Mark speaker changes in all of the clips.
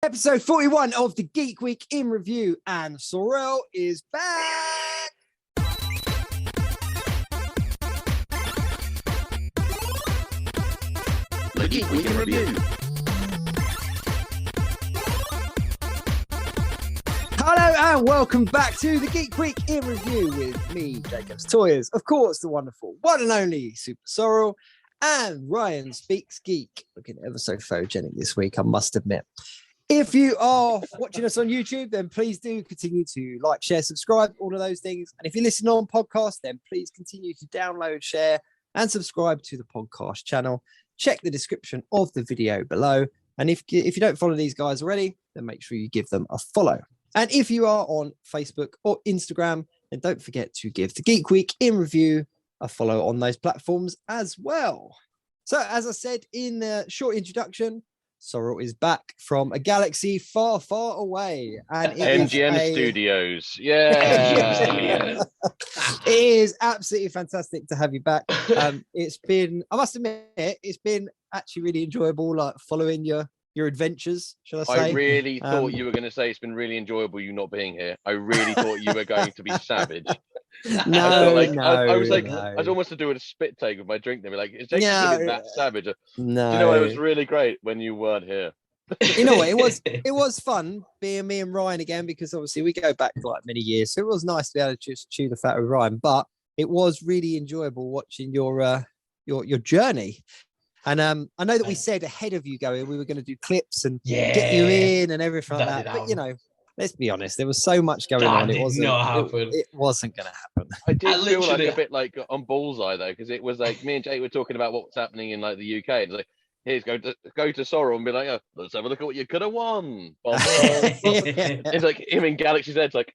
Speaker 1: Episode 41 of the Geek Week in Review, and Sorrell is back.
Speaker 2: The Geek Week in Review.
Speaker 1: Hello and welcome back to the Geek Week in Review with me, Jacob's Toyers, of course, the wonderful one and only SuperSorrell, and RyanSpeaksGeek, looking ever so photogenic this week, I must admit. If you are watching us on YouTube, then please do continue to like, share, subscribe, all of those things. And if you listen on podcast, then please continue to download, share, and subscribe to the podcast channel. Check the description of the video below. And if you don't follow these guys already, then make sure you give them a follow. And if you are on Facebook or Instagram, then don't forget to give the Geek Week in Review a follow on those platforms as well. So as I said in the short introduction, Sorrell is back from a galaxy far, far away. And
Speaker 2: MGM Studios. Yeah.
Speaker 1: It is absolutely fantastic to have you back. It's been, I must admit, it's been actually really enjoyable, like following your adventures, shall I say.
Speaker 2: I really thought you were going to say it's been really enjoyable you not being here. I really thought you were going to be savage. I was almost to do a spit take with my drink. They were like, "Is Jake that savage?"
Speaker 1: No,
Speaker 2: you know, it was really great when you weren't here.
Speaker 1: You know what? It was fun being me and Ryan again, because obviously we go back like many years, so it was nice to be able to just chew the fat with Ryan. But it was really enjoyable watching your journey. And I know that we said ahead of you going, we were going to do clips and get you in and everything like that. But you know, let's be honest, there was so much going on. It wasn't going to happen.
Speaker 2: I did feel like a bit like on Bullseye though, because it was like me and Jake were talking about what's happening in like the UK. It's like, here's go to Sorrell and be like, oh, let's have a look at what you could have won. It's like him in Galaxy's Edge, like.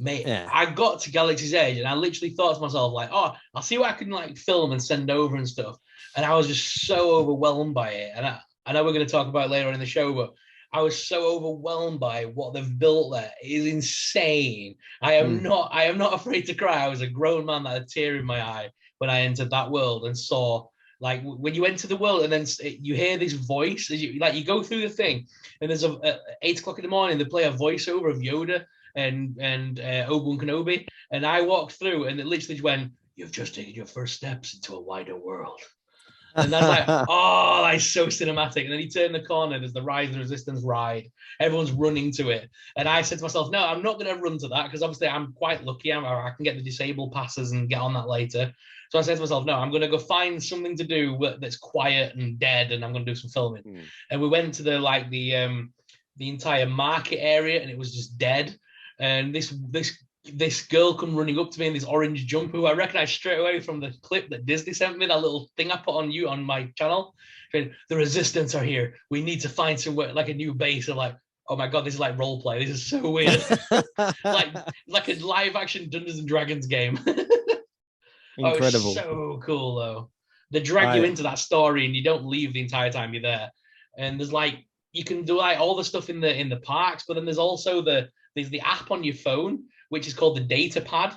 Speaker 3: Mate, I got to Galaxy's Edge and I literally thought to myself, like, oh, I'll see what I can like film and send over and stuff. And I was just so overwhelmed by it. And I know we're going to talk about it later on in the show, but I was so overwhelmed by what they've built there. It is insane. I am not afraid to cry. I was a grown man that had a tear in my eye when I entered that world and saw, like, when you enter the world and then you hear this voice, as you go through the thing, and there's at 8 o'clock in the morning, they play a voiceover of Yoda and Obi-Wan Kenobi, and I walked through and it literally went, "You've just taken your first steps into a wider world." And I'm like, oh, that's so cinematic. And then you turn the corner, there's the Rise and Resistance ride. Everyone's running to it. And I said to myself, no, I'm not going to run to that, because obviously I'm quite lucky. I can get the disabled passes and get on that later. So I said to myself, no, I'm going to go find something to do that's quiet and dead, and I'm going to do some filming. And we went to the entire market area, and it was just dead. And this girl come running up to me in this orange jumper, who I recognized straight away from the clip that Disney sent me, that little thing I put on my channel. The Resistance are here. We need to find somewhere, like a new base. I'm like, oh my God, this is like role play. This is so weird. like a live action Dungeons and Dragons game.
Speaker 1: Incredible.
Speaker 3: Oh, so cool though. They drag you into that story and you don't leave the entire time you're there. And there's like, you can do like all the stuff in the parks, but then there's also there's the app on your phone, which is called the Data Pad,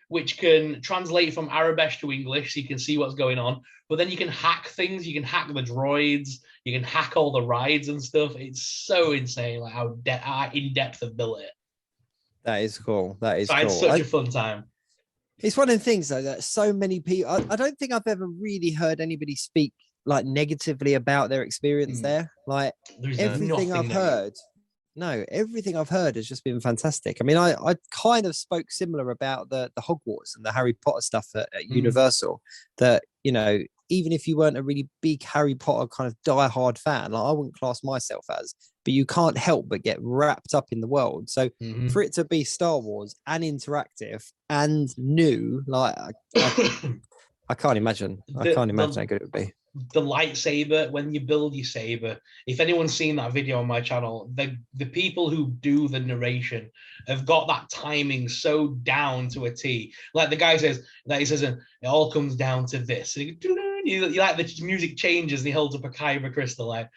Speaker 3: which can translate from Arabic to English, so you can see what's going on. But then you can hack things. You can hack the droids. You can hack all the rides and stuff. It's so insane, like how in depth they've built it.
Speaker 1: That is cool. That is cool.
Speaker 3: It's such a fun time.
Speaker 1: It's one of the things though that so many people. I don't think I've ever really heard anybody speak like negatively about their experience there. Like everything I've heard has just been fantastic. I mean, I kind of spoke similar about the Hogwarts and the Harry Potter stuff at Universal, that, you know, even if you weren't a really big Harry Potter kind of diehard fan, like I wouldn't class myself as, but you can't help but get wrapped up in the world. So for it to be Star Wars and interactive and new, like I can't imagine. I can't imagine how good it would be.
Speaker 3: The lightsaber, when you build your saber, if anyone's seen that video on my channel, the people who do the narration have got that timing so down to a T. Like the guy says, it all comes down to this. And you like the music changes and he holds up a kyber crystal, like,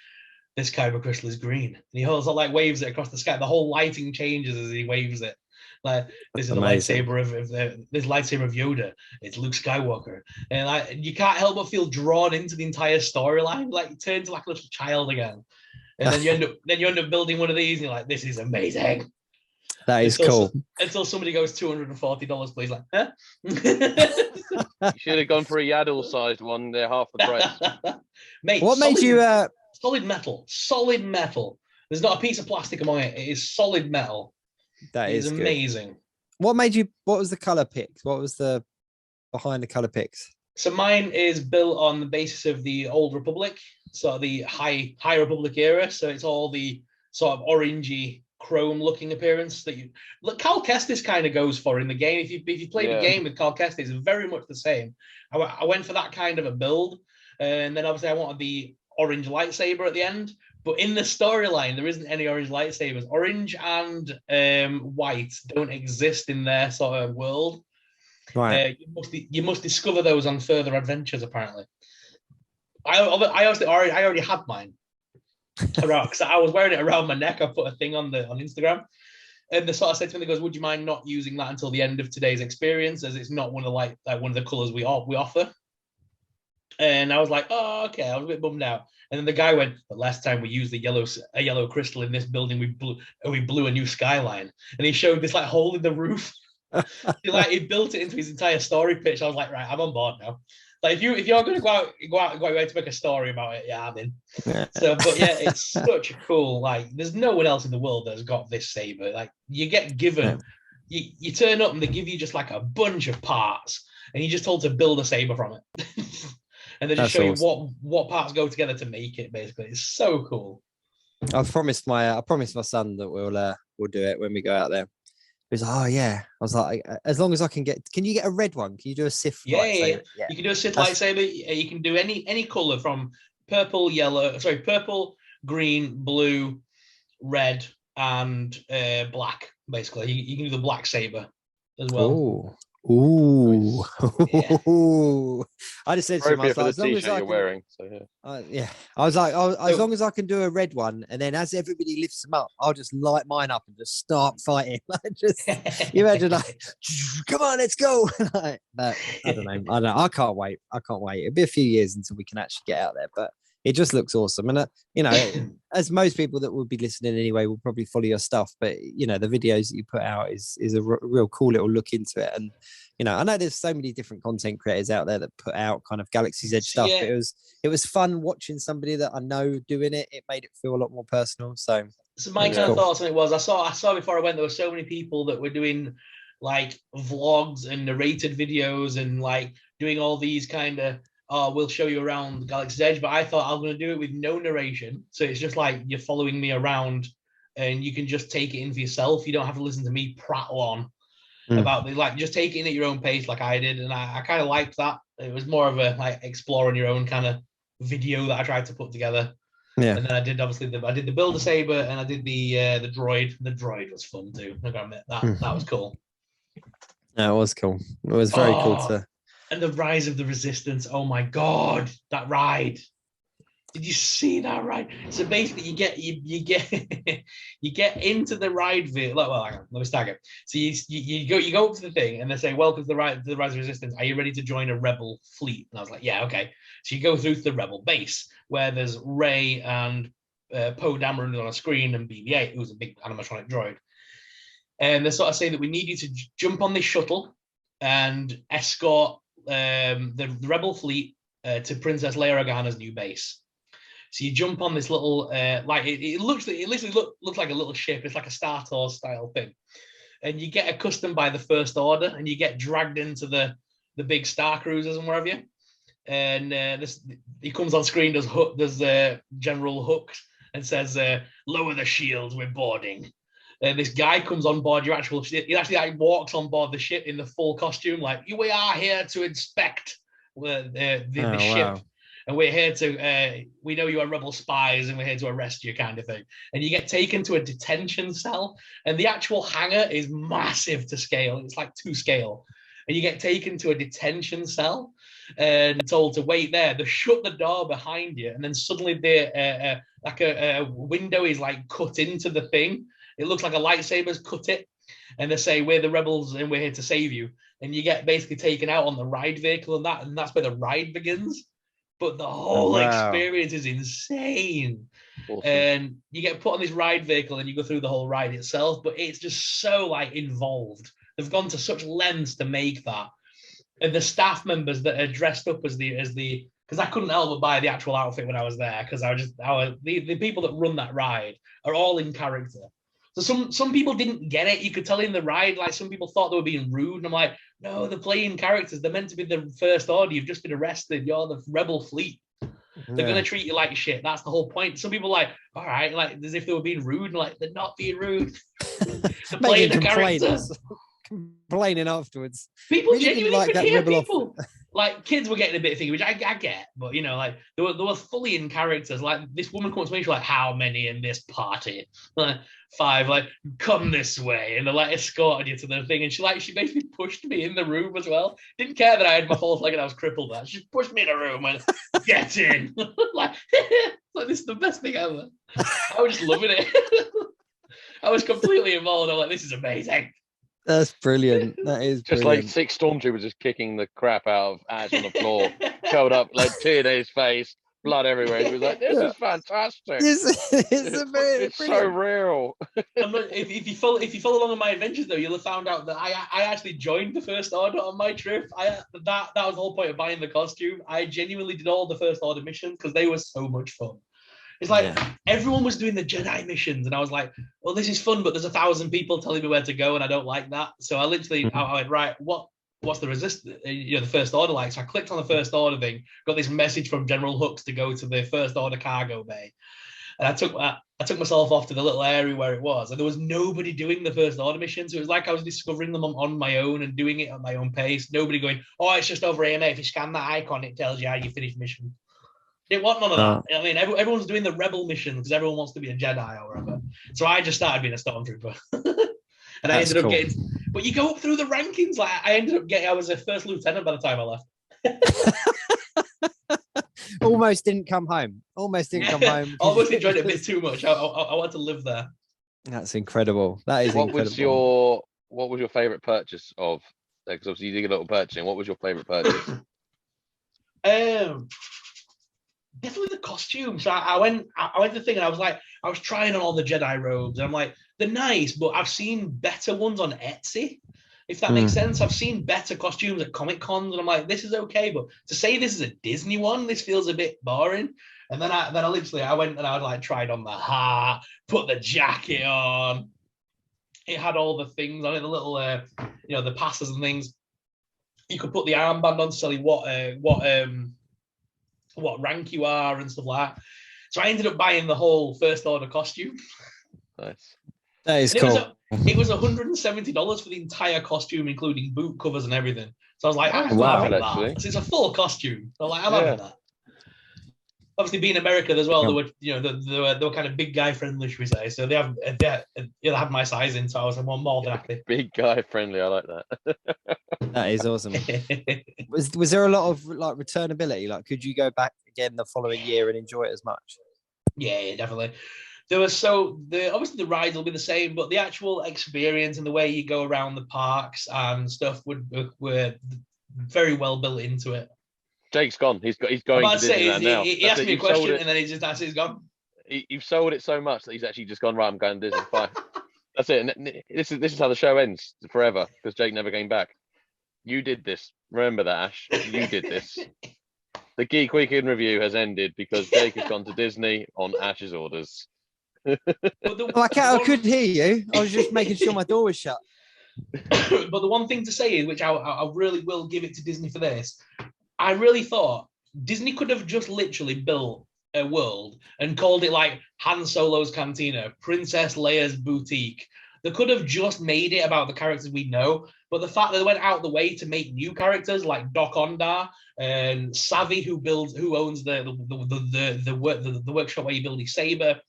Speaker 3: this kyber crystal is green. And he holds it, like, waves it across the sky. The whole lighting changes as he waves it. Like, this is the lightsaber of Yoda. It's Luke Skywalker, and you can't help but feel drawn into the entire storyline. Like, you turn to like a little child again. And then you end up building one of these, and you're like, this is amazing.
Speaker 1: That is cool.
Speaker 3: Until somebody goes $240, please, like, huh?
Speaker 2: You should have gone for a Yaddle-sized one. They're half the price.
Speaker 3: Mate,
Speaker 1: What made you?
Speaker 3: Solid metal. There's not a piece of plastic among it. It is solid metal.
Speaker 1: That is
Speaker 3: amazing.
Speaker 1: Good. What made you? What was the color picks? What was the behind the color picks?
Speaker 3: So mine is built on the basis of the Old Republic, so the High Republic era. So it's all the sort of orangey, chrome-looking appearance that you look. Cal Kestis kind of goes for in the game. If you play the game with Cal Kestis, it's very much the same. I went for that kind of a build, and then obviously I wanted the orange lightsaber at the end. But in the storyline, there isn't any orange lightsabers. Orange and white don't exist in their sort of world.
Speaker 1: Right.
Speaker 3: You must discover those on further adventures. Apparently, I already had mine. Because I was wearing it around my neck. I put a thing on Instagram, and the sort of said to me, "Goes, would you mind not using that until the end of today's experience, as it's not one of one of the colors we offer?" And I was like, "Oh, okay." I was a bit bummed out. And then the guy went, "But last time we used a yellow crystal in this building, we blew a new skyline." And he showed this like hole in the roof. He built it into his entire story pitch. I was like, right, I'm on board now. Like if you're going to go out your way to make a story about it, yeah, I'm in. So, but yeah, it's such a cool. Like, there's no one else in the world that's got this saber. Like, you get given, you turn up and they give you just like a bunch of parts, and you're just told to build a saber from it. And they just show you what parts go together to make it. Basically, it's so cool.
Speaker 1: I promised my son that we'll do it when we go out there. He was like, "Oh yeah." I was like, "As long as I can get, can you get a red one? Can you do a Sith lightsaber?"
Speaker 3: Yeah. You can do a Sith lightsaber. You can do any color from purple, green, blue, red, and black. Basically, you can do the black saber as well.
Speaker 1: Ooh.
Speaker 3: Yeah.
Speaker 1: I just said to him, I was like,
Speaker 2: as long as you're wearing. So
Speaker 1: yeah. I was like, as long as I can do a red one, and then as everybody lifts them up, I'll just light mine up and just start fighting. You imagine, like, come on, let's go. But I don't know. I can't wait. It'll be a few years until we can actually get out there, but it just looks awesome. And as most people that will be listening anyway will probably follow your stuff, but the videos that you put out is a real cool little look into it. And I know there's so many different content creators out there that put out kind of Galaxy's Edge stuff.
Speaker 3: Yeah.
Speaker 1: But it was fun watching somebody that I know doing it. It made it feel a lot more personal. So
Speaker 3: my kind of thoughts on it was, I saw before I went, there were so many people that were doing like vlogs and narrated videos and like doing all these kind of, we'll show you around Galaxy's Edge, but I thought I'm going to do it with no narration. So it's just like you're following me around and you can just take it in for yourself. You don't have to listen to me prattle on about just take it in at your own pace like I did. And I kind of liked that. It was more of a like exploring your own kind of video that I tried to put together. Yeah. And then I did obviously the Build-A-Saber and I did the droid. The droid was fun too. I gotta admit that was cool.
Speaker 1: Yeah, it was cool. It was very cool to.
Speaker 3: And the Rise of the Resistance. Oh my God, that ride! Did you see that ride? So basically, you get you get into the ride vehicle. Well, hang on, let me start it. So you go up to the thing, and they say, "Welcome to the Rise of the Resistance. Are you ready to join a rebel fleet?" And I was like, "Yeah, okay." So you go through to the rebel base where there's Rey and Poe Dameron on a screen and BB-8, who's a big animatronic droid. And they sort of say that we need you to jump on this shuttle and escort the rebel fleet to Princess Leia Organa's new base. So you jump on this little it literally looks like a little ship. It's like a Star Tours style thing, and you get accustomed by the First Order, and you get dragged into the big Star Cruisers and wherever you. And he comes on screen. Does General Hook and says, "Lower the shields, we're boarding." This guy comes on board your actual ship. He actually like walks on board the ship in the full costume, like, "We are here to inspect the ship, wow. And we're here to, we know you are rebel spies and we're here to arrest you," kind of thing. And you get taken to a detention cell, and the actual hangar is massive to scale. It's like 2 scale. And you get taken to a detention cell and told to wait there. They shut the door behind you, and then suddenly a window is like cut into the thing. It looks like a lightsaber's cut it, and they say, "We're the rebels and we're here to save you." And you get basically taken out on the ride vehicle, and that's where the ride begins. but the whole
Speaker 1: wow.
Speaker 3: experience is insane.
Speaker 2: Awesome.
Speaker 3: And you get put on this ride vehicle and you go through the whole ride itself, but it's just so like involved. They've gone to such lengths to make that. And the staff members that are dressed up as the because I couldn't help but buy the actual outfit when I was there, because the people that run that ride are all in character. So some people didn't get it. You could tell in the ride, like some people thought they were being rude. And I'm like, no, they're playing characters. They're meant to be the First Order. You've just been arrested. You're the rebel fleet. They're gonna treat you like shit. That's the whole point. Some people are like, all right, like as if they were being rude. Like they're not being rude. They're playing the character.
Speaker 1: Complaining afterwards.
Speaker 3: People
Speaker 1: Really
Speaker 3: genuinely
Speaker 1: like
Speaker 3: could
Speaker 1: that
Speaker 3: hear
Speaker 1: rebel
Speaker 3: people. Like kids were getting a bit of thing, which I get, but you know, like they were fully in characters. Like this woman comes to me, she's like, "How many in this party?" Like 5. Like, come this way, and they're like escorting you to the thing. And she basically pushed me in the room as well. Didn't care that I had my false leg and I was crippled. That she pushed me in a room and get in. like this is the best thing ever. I was just loving it. I was completely involved. I'm like, this is amazing.
Speaker 1: That's brilliant. That is
Speaker 2: just
Speaker 1: brilliant.
Speaker 2: like 6 stormtroopers just kicking the crap out of Ash on the floor, curled up, like tear in his face, blood everywhere. He was like, "This is fantastic. It's so real."
Speaker 3: If you follow along on my adventures, though, you'll have found out that I actually joined the First Order on my trip. That was the whole point of buying the costume. I genuinely did all the First Order missions because they were so much fun. It's like everyone was doing the Jedi missions, and I was like, well, this is fun, but there's 1,000 people telling me where to go, and I don't like that. So I literally, I went, right, what's the resistance, the First Order like? So I clicked on the First Order thing, got this message from General Hux to go to the First Order cargo bay. And I took myself off to the little area where it was, and there was nobody doing the First Order mission. So it was like I was discovering them on my own and doing it at my own pace. Nobody going, oh, it's just over here, mate. If you scan that icon, it tells you how you finish mission. Didn't want none of that. I mean, everyone's doing the rebel mission because everyone wants to be a Jedi or whatever. So I just started being a stormtrooper, and I ended up getting. But you go up through the rankings. Like I was a first lieutenant by the time I left.
Speaker 1: Almost didn't come home. Almost enjoyed
Speaker 3: it a bit too much. I want to live there.
Speaker 1: That's incredible. That is incredible.
Speaker 2: What was your favorite purchase of? Because obviously you did a little purchasing. What was your favorite purchase?
Speaker 3: Definitely the costumes. So I went to the thing and I was trying on all the Jedi robes. And I'm like, they're nice, but I've seen better ones on Etsy, if that makes sense. I've seen better costumes at Comic Cons, and I'm like, this is okay, but to say this is a Disney one, this feels a bit boring. And then I went and I like tried on the hat, put the jacket on. It had all the things on it, the little the passes and things. You could put the armband on to tell you what rank you are and stuff like that. So I ended up buying the whole First Order costume.
Speaker 2: Nice.
Speaker 1: That is cool.
Speaker 3: It was $170 for the entire costume, including boot covers and everything. So I was like, I'm
Speaker 2: having
Speaker 3: that. It's a full costume. So I'm having that. Obviously, being America as well, they were kind of big guy friendly, should we say? So they had my size in, so I was more than happy.
Speaker 2: Big guy friendly, I like that.
Speaker 1: That is awesome. Was there a lot of like returnability? Like, could you go back again the following year and enjoy it as much?
Speaker 3: Yeah, definitely. Obviously the rides will be the same, but the actual experience and the way you go around the parks and stuff were very well built into it.
Speaker 2: Jake's gone. He's going to Disneyland now.
Speaker 3: He asked me a question and then he's gone.
Speaker 2: You've sold it so much that he's actually just gone, right, I'm going to Disney. Fine. That's it. And this is how the show ends forever, because Jake never came back. You did this. Remember that, Ash. You did this. The Geek Week in Review has ended because Jake has gone to Disney on Ash's orders.
Speaker 1: I could hear you. I was just making sure my door was shut.
Speaker 3: But the one thing to say is, which I really will give it to Disney for this, I really thought Disney could have just literally built a world and called it like Han Solo's Cantina, Princess Leia's Boutique. They could have just made it about the characters we know, but the fact that they went out the way to make new characters like Doc Ondar and Savvy, who owns the workshop where you build his saber.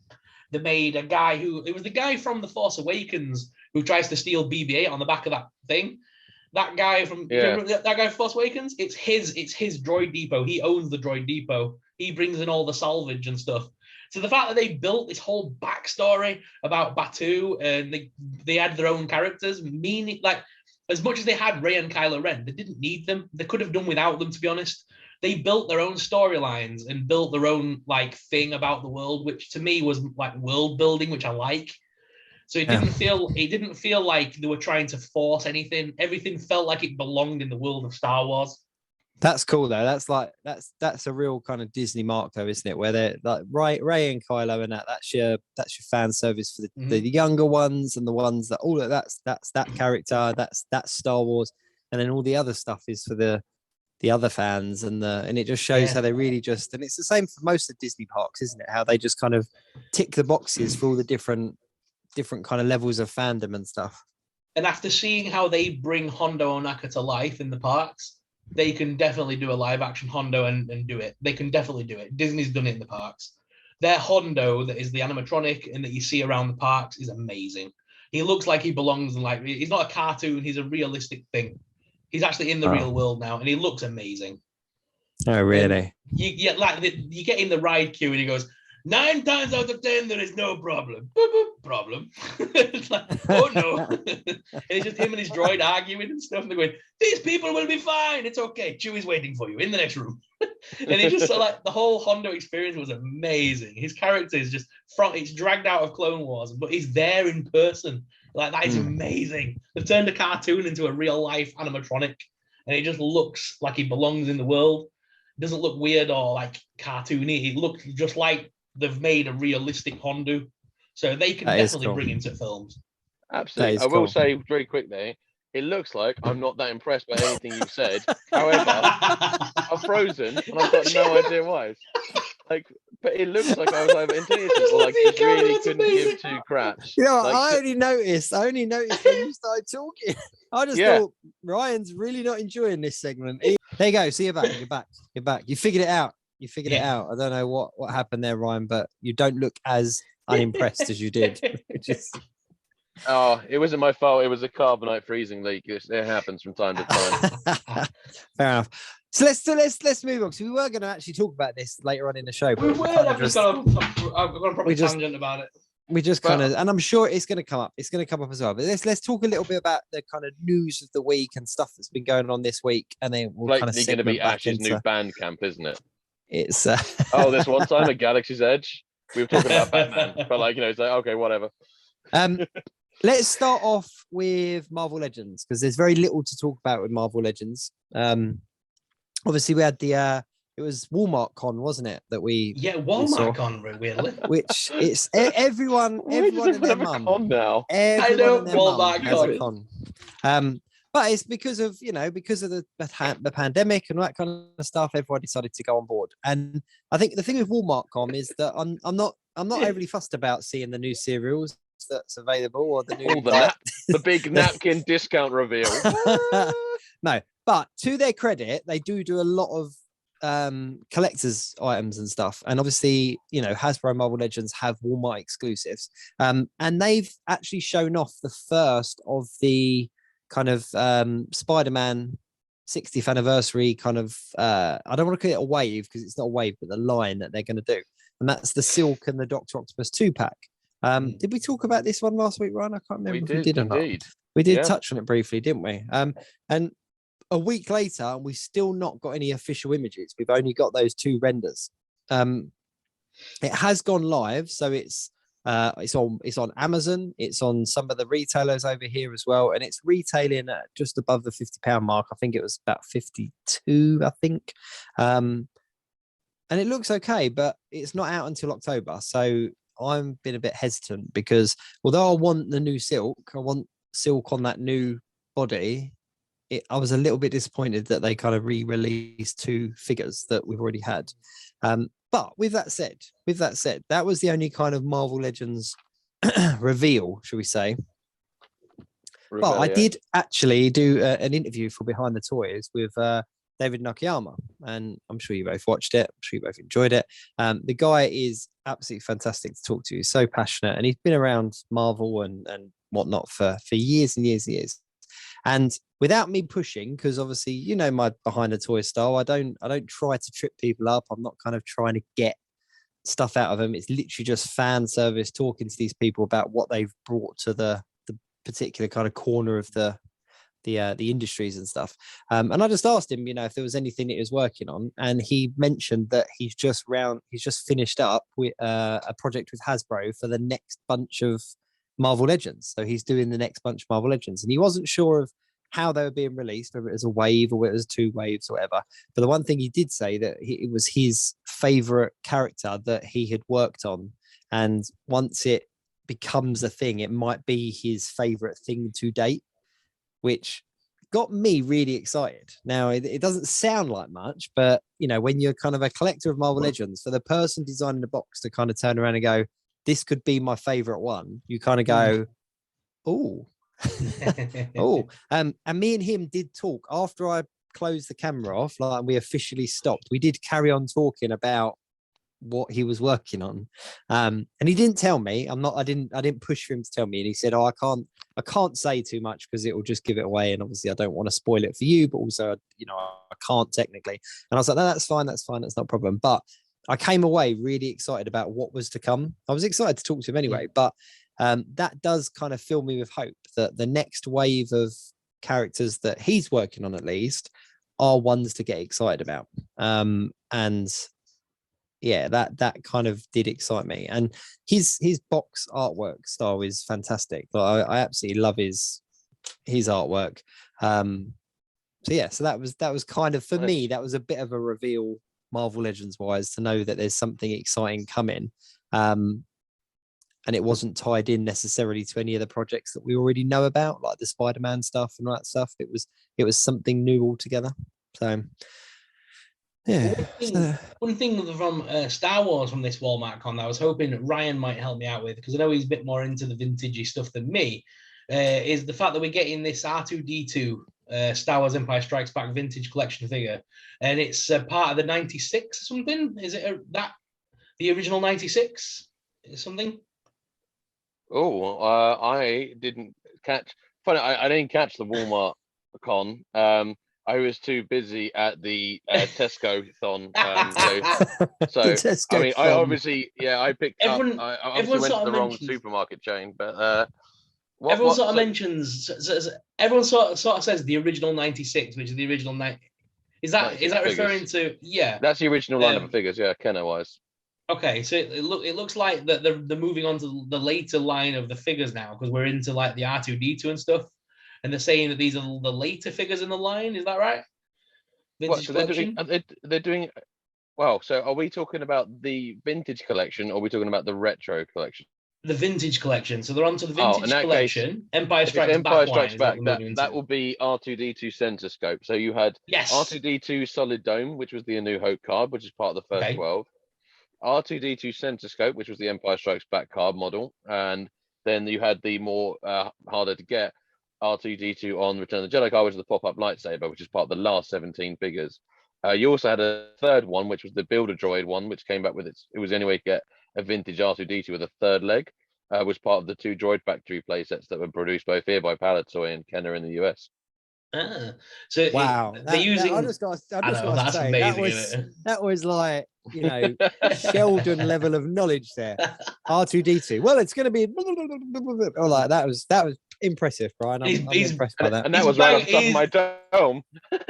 Speaker 3: They made a guy it was the guy from The Force Awakens who tries to steal BB-8 on the back of that thing. That guy from that guy from Force Awakens, it's his droid depot. He owns the droid depot. He brings in all the salvage and stuff. So the fact that they built this whole backstory about Batuu and they had their own characters, meaning like as much as they had Rey and Kylo Ren, they didn't need them. They could have done without them, to be honest. they built their own storylines and built their own like thing about the world, which to me was like world building, which I like. So it didn't feel like they were trying to force anything. Everything felt like it belonged in the world of Star Wars.
Speaker 1: That's cool though. That's a real kind of Disney mark though, isn't it? Where they're like Ray and Kylo and that's your fan service for the younger ones and the ones that all of that's that character, that's Star Wars, and then all the other stuff is for the other fans and it just shows how they really just, and it's the same for most of Disney parks, isn't it? How they just kind of tick the boxes for all the different kind of levels of fandom and stuff.
Speaker 3: And after seeing how they bring Hondo Ohnaka to life in the parks, they can definitely do a live action Hondo and do it. They can definitely do it. Disney's done it in the parks. Their Hondo that is the animatronic and that you see around the parks is amazing. He looks like he belongs in like, he's not a cartoon, he's a realistic thing. He's actually in the real world now and he looks amazing.
Speaker 1: Oh, really?
Speaker 3: You get in the ride queue and he goes, 9 times out of 10, there is no problem. Problem. It's like, oh no. And it's just him and his droid arguing and stuff. And they're going, these people will be fine. It's okay. Chewie's waiting for you in the next room. And it just like the whole Hondo experience was amazing. His character is just it's dragged out of Clone Wars, but he's there in person. Like that is amazing. They've turned a cartoon into a real life animatronic, and it just looks like he belongs in the world. It doesn't look weird or like cartoony. It looks just like they've made a realistic Hondo, so they can definitely bring him to films.
Speaker 2: Absolutely. I will say very quickly, it looks like I'm not that impressed by anything you've said. However, I'm frozen and I've got no idea why. Like, but it looks like I was either intelligent or like just really couldn't give two craps.
Speaker 1: You know,
Speaker 2: like,
Speaker 1: I only noticed when you started talking. I just thought Ryan's really not enjoying this segment. There you go. See, you're back. You figured it out. It out. I don't know what happened there, Ryan, but you don't look as unimpressed as you did.
Speaker 2: Oh, it wasn't my fault. It was a carbonite freezing leak. It happens from time to time.
Speaker 1: Fair enough. So let's move on. So we were going to actually talk about this later on in the show.
Speaker 3: We were. I've got a proper tangent about it.
Speaker 1: We just kind of, and I'm sure it's going to come up. It's going to come up as well. But let's talk a little bit about the kind of news of the week and stuff that's been going on this week, and then we'll kind of
Speaker 2: going to be Ash's new band camp, isn't it?
Speaker 1: It's
Speaker 2: this one time at Galaxy's Edge, we were talking about Batman, but it's like okay, whatever.
Speaker 1: Let's start off with Marvel Legends because there's very little to talk about with Marvel Legends. Obviously, we had it was Walmart Con, wasn't it? That
Speaker 3: Walmart Con, weirdly.
Speaker 1: Which it's everyone and their mum.
Speaker 2: Now.
Speaker 3: I know Walmart
Speaker 1: Con. But it's because of the pandemic and all that kind of stuff. Everyone decided to go on board, and I think the thing with Walmart Con is that I'm not overly fussed about seeing the new cereals that's available or the new
Speaker 2: the big napkin discount reveal.
Speaker 1: No, but to their credit, they do a lot of collectors items and stuff, and obviously Hasbro Marvel Legends have Walmart exclusives, and they've actually shown off the first of the kind of Spider-Man 60th anniversary kind of I don't want to call it a wave because it's not a wave, but the line that they're going to do, and that's the Silk and the Dr. Octopus 2-pack. Did we talk about this one last week, Ryan? I can't remember if we did or not. We did touch on it briefly, didn't we? And a week later, we've still not got any official images. We've only got those 2 renders. It has gone live, so it's on Amazon. It's on some of the retailers over here as well, and it's retailing at just above the £50 mark. I think it was about 52. I think, and it looks okay, but it's not out until October. So I'm been a bit hesitant because although I want the new Silk, I want Silk on that new body. I was a little bit disappointed that they kind of re-released 2 figures that we've already had. But with that said, that was the only kind of Marvel Legends reveal, shall we say. But I did actually do an interview for Behind the Toys with David Nakayama, and I'm sure you both watched it. I'm sure you both enjoyed it. The guy is absolutely fantastic to talk to. He's so passionate, and he's been around Marvel and whatnot for years and years and years. And without me pushing, because obviously my Behind the Toys style, I don't try to trip people up. I'm not kind of trying to get stuff out of them. It's literally just fan service, talking to these people about what they've brought to the particular kind of corner of the the industries and stuff. And I just asked him, if there was anything that he was working on, and he mentioned that he's just finished up with a project with Hasbro for the next bunch of Marvel Legends. So he's doing the next bunch of Marvel Legends, and he wasn't sure of how they were being released, whether it was a wave or whether it was 2 waves or whatever. But the one thing he did say that it was his favorite character that he had worked on, and once it becomes a thing, it might be his favorite thing to date, which got me really excited. Now, it doesn't sound like much, but when you're kind of a collector of Marvel Legends, for the person designing the box to kind of turn around and go, this could be my favorite one, you kind of go, oh. And me and him did talk after I closed the camera off, like we officially stopped. We did carry on talking about what he was working on, and he didn't tell me. I didn't push for him to tell me, and he said, I can't say too much because it will just give it away, and obviously I don't want to spoil it for you, but also I can't technically. And I was like, no, that's fine, that's not a problem. But I came away really excited about what was to come. I was excited to talk to him anyway, but that does kind of fill me with hope that the next wave of characters that he's working on, at least, are ones to get excited about. And yeah, that kind of did excite me. And his box artwork style is fantastic. Like, I absolutely love his artwork. So that was kind of, for me, that was a bit of a reveal, Marvel Legends wise, to know that there's something exciting coming. And it wasn't tied in necessarily to any of the projects that we already know about, like the Spider-Man stuff and all that stuff. It was something new altogether. So, yeah.
Speaker 3: One thing from Star Wars from this Walmart con that I was hoping Ryan might help me out with, because I know he's a bit more into the vintagey stuff than me, is the fact that we're getting this R2-D2 Star Wars Empire Strikes Back vintage collection figure, and it's part of the 96 or something. Is it the original 96 something?
Speaker 2: Oh, I didn't catch. Funny, I didn't catch the Walmart con. I was too busy at the Tesco thon. So I mean, I obviously, I picked up. I obviously went to the wrong supermarket chain, but
Speaker 3: everyone sort of mentions. Everyone sort of says the original 96, which is the original 90. Is that referring to? Yeah,
Speaker 2: that's the original lineup of figures. Yeah, Kenner wise.
Speaker 3: Okay, so it looks like that they're moving on to the later line of the figures now, because we're into like the R2-D2 and stuff, and they're saying that these are the later figures in the line. Is that right?
Speaker 2: So they're doing. Well, so are we talking about the vintage collection, or are we talking about the retro collection?
Speaker 3: The vintage collection. So they're on to the vintage collection. Case, Empire Strikes Back.
Speaker 2: That will be R2-D2 Center Scope. So you had R2-D2 Solid Dome, which was the A New Hope card, which is part of the first 12. R2-D2 Center Scope, which was the Empire Strikes Back card model, and then you had the more harder to get R2-D2 on Return of the Jedi card, which is the pop-up lightsaber, which is part of the last 17 figures. You also had a third one, which was the Builder Droid one, which came back with it was the only way to get a vintage R2-D2 with a third leg, was part of the 2 Droid Factory playsets that were produced both here by Palitoy and Kenner in the US.
Speaker 3: So
Speaker 1: wow,
Speaker 3: they're using.
Speaker 1: I just got to say that was like Sheldon level of knowledge there. R2-D2. Well, it's going to be like that was impressive, Brian. I'm impressed by that.
Speaker 2: And that was right off the top of my dome.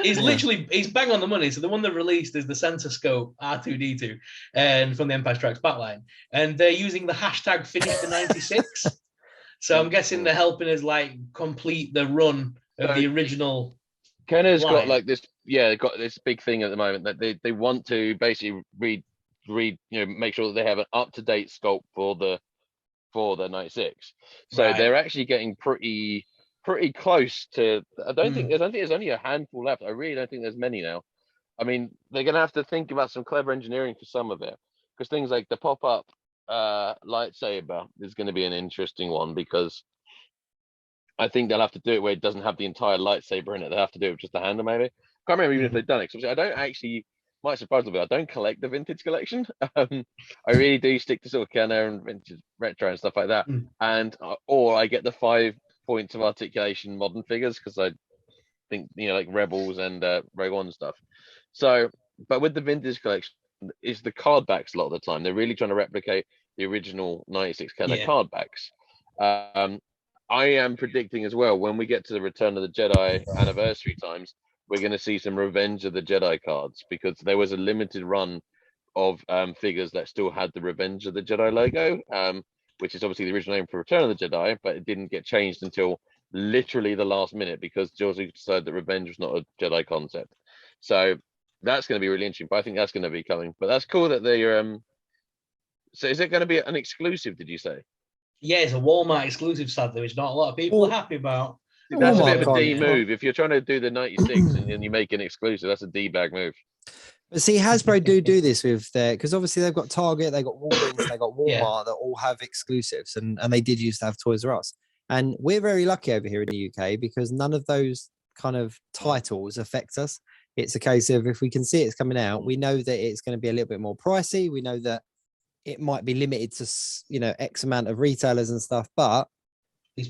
Speaker 3: He's bang on the money. So the one that released is the Center Scope R2-D2, and from the Empire Strikes Back line, and they're using the hashtag finish the 96. So I'm guessing they're helping us like complete the run of the original.
Speaker 2: Kenner's got like this, they've got this big thing at the moment that they want to basically make sure that they have an up-to-date sculpt for the 96. So they're actually getting pretty close to. I don't think there's only a handful left. I really don't think there's many now. I mean, they're gonna have to think about some clever engineering for some of it, because things like the pop-up lightsaber is going to be an interesting one, because I think they'll have to do it where it doesn't have the entire lightsaber in it. They'll have to do it with just the handle, maybe. Can't remember even if they've done it. I don't actually, might surprise a bit, I don't collect the vintage collection. I really do stick to sort of Kenner and vintage retro and stuff like that. And or I get the 5 points of articulation modern figures, because I think, like Rebels and Rogue One and stuff. So, but with the vintage collection, it's the card backs a lot of the time. They're really trying to replicate the original 96 Kenner card backs. I am predicting as well, when we get to the Return of the Jedi anniversary times, we're going to see some Revenge of the Jedi cards, because there was a limited run of figures that still had the Revenge of the Jedi logo, which is obviously the original name for Return of the Jedi, but it didn't get changed until literally the last minute, because George Lucas decided that Revenge was not a Jedi concept. So that's going to be really interesting, but I think that's going to be coming. But that's cool that they're so is it going to be an exclusive, did you say?
Speaker 3: Yeah, it's a Walmart exclusive, sadly, which not a lot of people are happy about.
Speaker 2: That's a bit of a
Speaker 1: Walmart
Speaker 2: D
Speaker 1: can't-
Speaker 2: move. If you're trying to do the 96 and you make an exclusive, that's a D bag move.
Speaker 1: But see, Hasbro do this with their, because obviously they've got Target, they've got Walgreens, they've got Walmart that all have exclusives, and they did used to have Toys R Us. And we're very lucky over here in the UK because none of those kind of titles affect us. It's a case of, if we can see it's coming out, we know that it's going to be a little bit more pricey. We know that it might be limited to, you know, X amount of retailers and stuff, but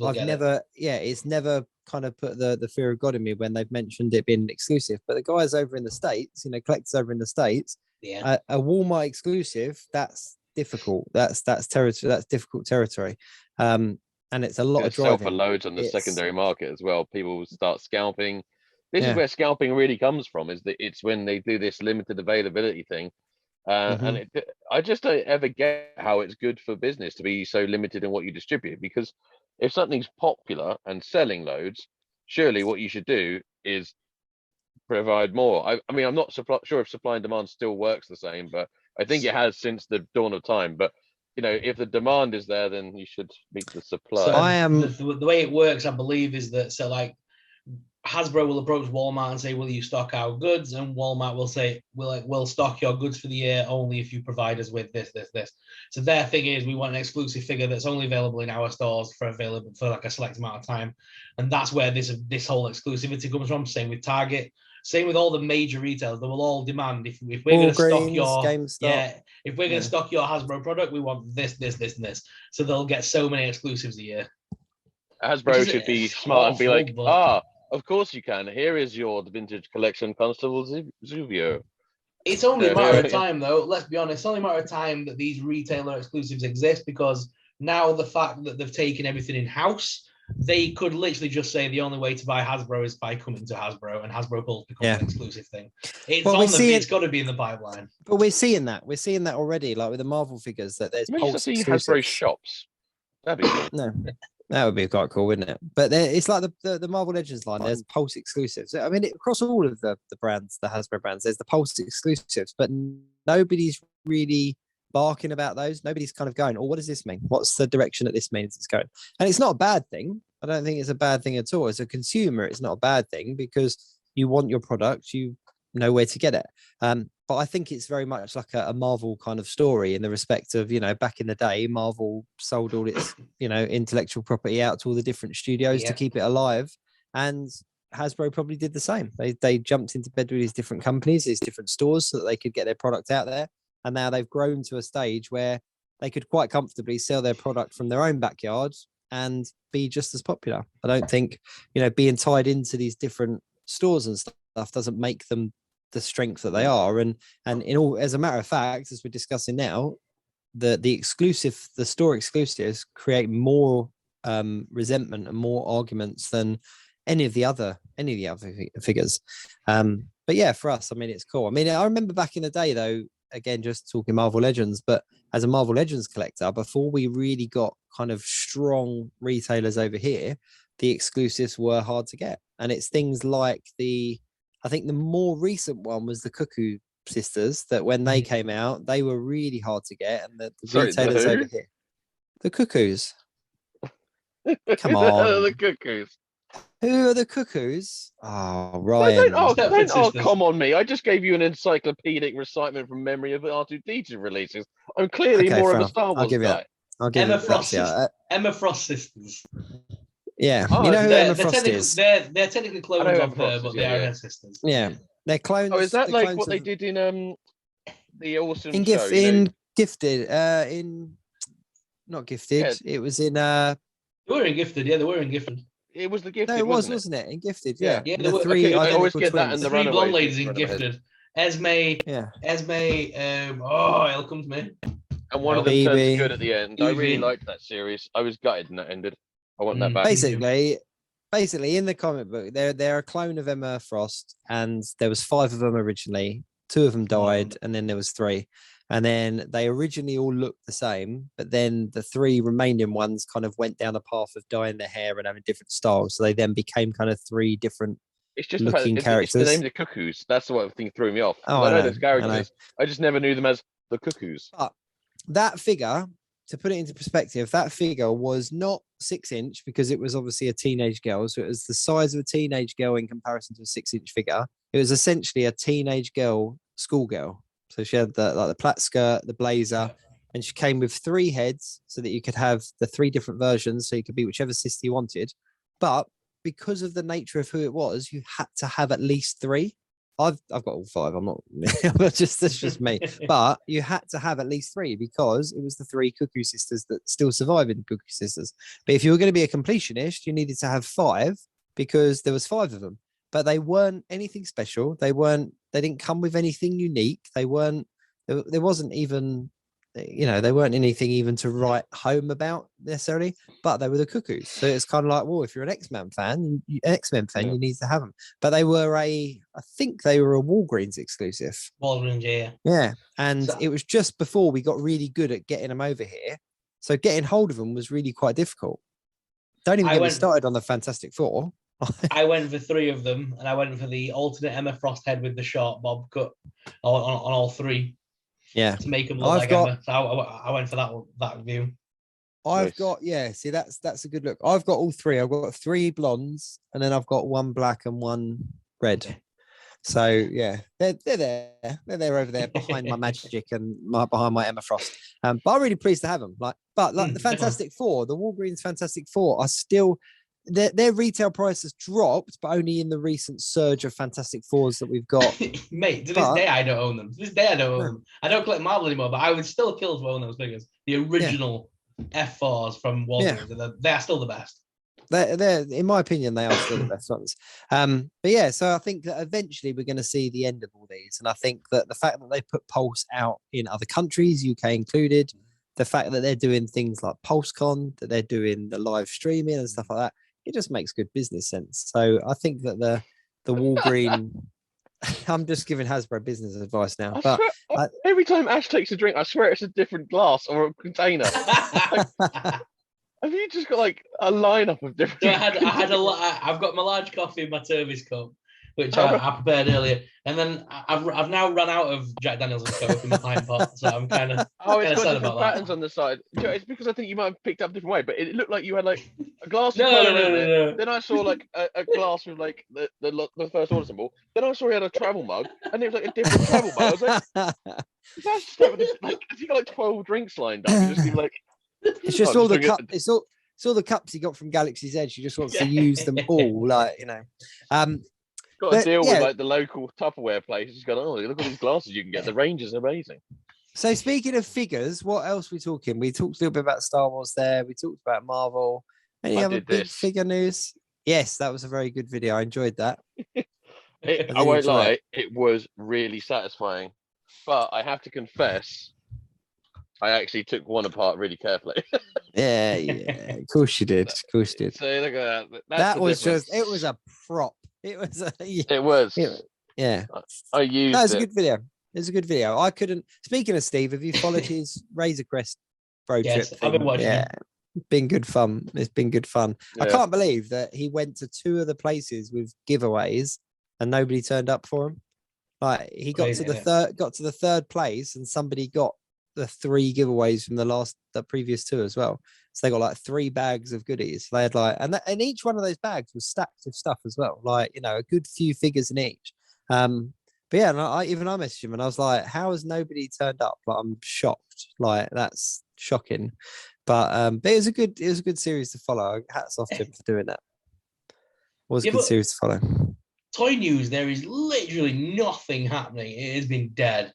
Speaker 1: I've never, it's never kind of put the fear of God in me when they've mentioned it being exclusive. But the guys over in the States, you know, collectors over in the States, a Walmart exclusive, that's difficult. That's territory. That's difficult territory. And it's a lot of driving.
Speaker 2: Sell for loads on the secondary market as well. People will start scalping. This is where scalping really comes from, is that it's when they do this limited availability thing. And I just don't ever get how it's good for business to be so limited in what you distribute, because if something's popular and selling loads, surely what you should do is provide more. I mean, I'm not sure if supply and demand still works the same, but I think it has since the dawn of time. But you know, if the demand is there, then you should meet the supply.
Speaker 3: So the way it works, I believe, is that, so like, Hasbro will approach Walmart and say, will you stock our goods? And Walmart will say, we'll stock your goods for the year only if you provide us with this. So their thing is, we want an exclusive figure that's only available in our stores for like a select amount of time. And that's where this whole exclusivity comes from. Same with Target, same with all the major retailers. They will all demand, if we're going to stock your GameStop. If we're going to stock your Hasbro product, we want this, and this. So they'll get so many exclusives a year.
Speaker 2: Hasbro should be smart and be like, of course you can. Here is your vintage collection Constable Zuvio.
Speaker 3: It's only a matter of time, though. Let's be honest. It's only a matter of time that these retailer exclusives exist, because now the fact that they've taken everything in-house, they could literally just say the only way to buy Hasbro is by coming to Hasbro, and Hasbro will become an exclusive thing. It's got to be in the pipeline.
Speaker 1: But we're seeing that. We're seeing that already, like with the Marvel figures, that there's Pulse exclusives.
Speaker 2: Hasbro shops. That'd be cool.
Speaker 1: No. That would be quite cool, wouldn't it? But it's like the Marvel Legends line. There's Pulse exclusives. I mean, across all of the brands, the Hasbro brands, there's the Pulse exclusives, but nobody's really barking about those. Nobody's kind of going, oh, what does this mean? What's the direction that this means it's going? And it's not a bad thing. I don't think it's a bad thing at all. As a consumer, it's not a bad thing, because you want your product, you know where to get it. But I think it's very much like a Marvel kind of story, in the respect of, you know, back in the day, Marvel sold all its, you know, intellectual property out to all the different studios to keep it alive. And Hasbro probably did the same. They jumped into bed with these different companies, these different stores, so that they could get their product out there. And now they've grown to a stage where they could quite comfortably sell their product from their own backyard and be just as popular. I don't think, you know, being tied into these different stores and stuff doesn't make them the strength that they are. And as a matter of fact, as we're discussing now, the store exclusives create more resentment and more arguments than any of the other figures. But yeah, for us, I mean, it's cool. I mean, I remember back in the day, though, again, just talking Marvel Legends, but as a Marvel Legends collector, before we really got kind of strong retailers over here, the exclusives were hard to get. And it's things like I think the more recent one was the Cuckoo Sisters, that when they came out, they were really hard to get. And the retailers over here, the Cuckoos. Come on.
Speaker 2: The Cuckoos.
Speaker 1: Who are the Cuckoos? Oh, Ryan.
Speaker 2: Don't come on me. I just gave you an encyclopedic recitement from memory of R2-D2 releases. I'm clearly more of a Star Wars guy.
Speaker 3: Emma Frost sisters.
Speaker 1: Yeah, you know who Emma Frost is?
Speaker 3: They're technically clones of her, but they are her sisters.
Speaker 1: Yeah, they're clones.
Speaker 2: Oh, is that like what they did in the awesome show?
Speaker 1: Gifted, not Gifted. Yeah. It was in
Speaker 3: They were in Gifted. Yeah, they were in Gifted.
Speaker 2: It was the Gifted.
Speaker 1: No, wasn't it? In Gifted, yeah.
Speaker 3: The
Speaker 1: three.
Speaker 2: I always get that in
Speaker 3: the three blonde ladies in Gifted. Esme. It'll come to me.
Speaker 2: And one of them turns good at the end. I really liked that series. I was gutted when that ended. I want that back.
Speaker 1: Basically, in the comic book, they're a clone of Emma Frost, and there was 5 of them originally. 2 of them died, and then there was 3. And then they originally all looked the same, but then the 3 remaining ones kind of went down the path of dyeing their hair and having different styles. So they then became kind of 3 different
Speaker 2: It's just
Speaker 1: looking characters.
Speaker 2: It's the name of the Cuckoos. That's the one thing threw me off.
Speaker 1: Oh,
Speaker 2: I know those characters. I just never knew them as the Cuckoos.
Speaker 1: But that figure, to put it into perspective, that figure was not 6-inch because it was obviously a teenage girl. So it was the size of a teenage girl in comparison to a 6-inch figure. It was essentially a teenage girl, schoolgirl. So she had the plaid skirt, the blazer, and she came with 3 heads so that you could have the 3 different versions. So you could be whichever sister you wanted. But because of the nature of who it was, you had to have at least 3. I've got all 5. I'm not that's just me. But you had to have at least 3 because it was the 3 Cuckoo Sisters that still survive in Cuckoo Sisters. But if you were going to be a completionist, you needed to have 5 because there was 5 of them. But they weren't anything special. They didn't come with anything unique. There wasn't even, they weren't anything even to write home about necessarily, but they were the Cuckoos. So it's kind of like, well, if you're an X-Men fan, you need to have them. But I think they were a Walgreens exclusive.
Speaker 3: Walgreens, yeah.
Speaker 1: Yeah. And it was just before we got really good at getting them over here. So getting hold of them was really quite difficult. Don't even get me started on the Fantastic Four.
Speaker 3: I went for 3 of them, and I went for the alternate Emma Frost head with the short bob cut on all 3.
Speaker 1: Yeah,
Speaker 3: to make them look like Emma. So I went for that view.
Speaker 1: I've got see that's a good look. I've got all 3. I've got 3 blondes, and then I've got 1 black and 1 red. So yeah, they're there. They're there over there behind my magic and behind my Emma Frost. But I'm really pleased to have them. But the Fantastic Four, the Walgreens Fantastic Four, are still. Their retail price has dropped, but only in the recent surge of Fantastic Fours that we've got.
Speaker 3: Mate, to this day, I don't own them. To this day, I don't own them. I don't collect Marvel anymore, but I would still kill to own those figures. The original F4s from Walgreens. They are still the best.
Speaker 1: They're, in my opinion, they are still the best ones. But yeah, so I think that eventually we're going to see the end of all these. And I think that the fact that they put Pulse out in other countries, UK included, the fact that they're doing things like PulseCon, that they're doing the live streaming and stuff like that, it just makes good business sense. So I think that the Walgreen, I'm just giving Hasbro business advice now.
Speaker 2: Every time Ash takes a drink, I swear it's a different glass or a container. Have you just got like a lineup of different?
Speaker 3: So I've got my large coffee in my Turvis cup, which I prepared earlier, and then I've now run out of Jack Daniels and Coke in the pint pot, so I'm kind of
Speaker 2: it's got
Speaker 3: sad
Speaker 2: different
Speaker 3: about
Speaker 2: patterns
Speaker 3: that.
Speaker 2: on the side. It's because I think you might have picked up a different way, but it looked like you had like a glass of
Speaker 3: No.
Speaker 2: colour. Then I saw like a glass with like the first order symbol. Then I saw he had a travel mug, and it was like a different travel mug. I was like, that's just like, have you got like 12 drinks lined up? You just be like.
Speaker 1: It's just all the cup. It's all the cups he got from Galaxy's Edge. He just wants to use them all, got
Speaker 2: a deal with like the local Tupperware place. He's gone, oh, look at these glasses you can get. The range is amazing.
Speaker 1: So speaking of figures, what else are we talking? We talked a little bit about Star Wars there. We talked about Marvel. Any other big figure news? Yes, that was a very good video. I enjoyed that.
Speaker 2: I won't lie, it was really satisfying. But I have to confess, I actually took one apart really carefully. Yeah, of
Speaker 1: course you did. So
Speaker 2: look at that.
Speaker 1: That was it was a prop. It was
Speaker 2: I used
Speaker 1: that was a good video. It was a good video. I couldn't. Speaking of Steve, have you followed his Razor Crest road trip thing?
Speaker 3: I've been watching it.
Speaker 1: Been good fun. It's been good fun. Yeah. I can't believe that he went to 2 of the places with giveaways and nobody turned up for him. Like he got to the third place and somebody got the 3 giveaways from the previous 2 as well. So they got like 3 bags of goodies. They had like, and each one of those bags was stacked with stuff as well. Like, a good few figures in each. But yeah, and I messaged him and I was like, how has nobody turned up? Like, I'm shocked. Like, that's shocking. But it was a good series to follow. Hats off to him for doing that. It was a good series to follow.
Speaker 3: Toy news, there is literally nothing happening. It has been dead.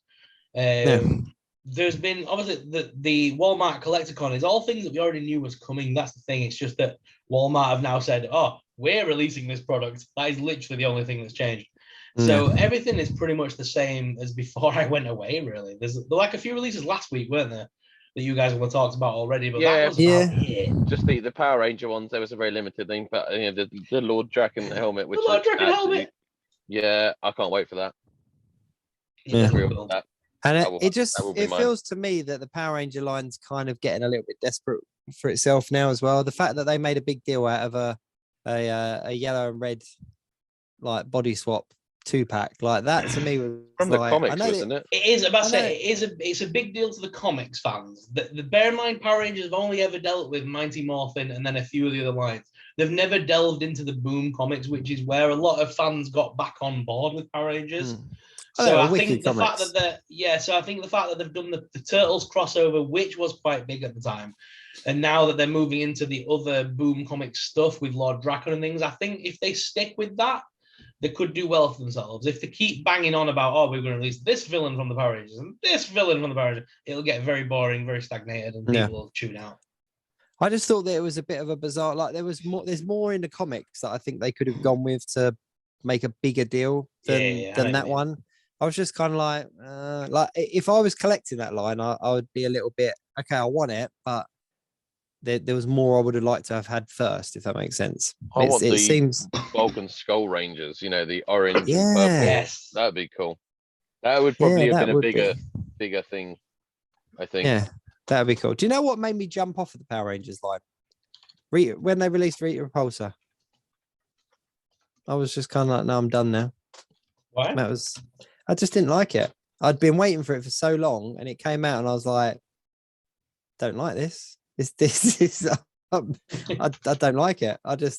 Speaker 3: There's been obviously the Walmart Collecticon is all things that we already knew was coming. That's the thing. It's just that Walmart have now said, "Oh, we're releasing this product." That is literally the only thing that's changed. So everything is pretty much the same as before I went away. Really, there were like a few releases last week, weren't there? that you guys have talked about already. But
Speaker 2: Yeah,
Speaker 3: that was about it.
Speaker 2: Just the Power Ranger ones. There was a very limited thing, but the Lord Draken helmet, which
Speaker 3: The Lord
Speaker 2: looks
Speaker 3: Draken helmet.
Speaker 2: Yeah, I can't wait for that.
Speaker 3: Yeah.
Speaker 2: That.
Speaker 1: And it feels to me that the Power Ranger line's kind of getting a little bit desperate for itself now as well. The fact that they made a big deal out of a yellow and red like body swap 2-pack like that to me was
Speaker 2: from the comics, isn't it?
Speaker 3: It is. About to say it's a big deal to the comics fans. The bear in mind, Power Rangers have only ever dealt with Mighty Morphin and then a few of the other lines. They've never delved into the Boom comics, which is where a lot of fans got back on board with Power Rangers. So I think the fact that they've done the Turtles crossover, which was quite big at the time, and now that they're moving into the other Boom comic stuff with Lord Draken and things, I think if they stick with that, they could do well for themselves. If they keep banging on about, we're going to release this villain from the Power Rangers and this villain from the Power Rangers, it'll get very boring, very stagnated, and people will tune out.
Speaker 1: I just thought that it was a bit of a bizarre, like there's more in the comics that I think they could have gone with to make a bigger deal than that one. I was just kind of like if I was collecting that line, I would be a little bit, okay, I want it, but there was more I would have liked to have had first, if that makes sense.
Speaker 2: It seems Vulcan Skull Rangers, the orange and purple. Yes. That would be cool. That would probably have been a bigger thing, I think.
Speaker 1: Yeah, that would be cool. Do you know what made me jump off of the Power Rangers line? When they released Rita Repulsa. I was just kind of like, no, I'm done now.
Speaker 3: Why?
Speaker 1: I just didn't like it. I'd been waiting for it for so long, and it came out, and I was like, don't like this. This is I don't like it. I don't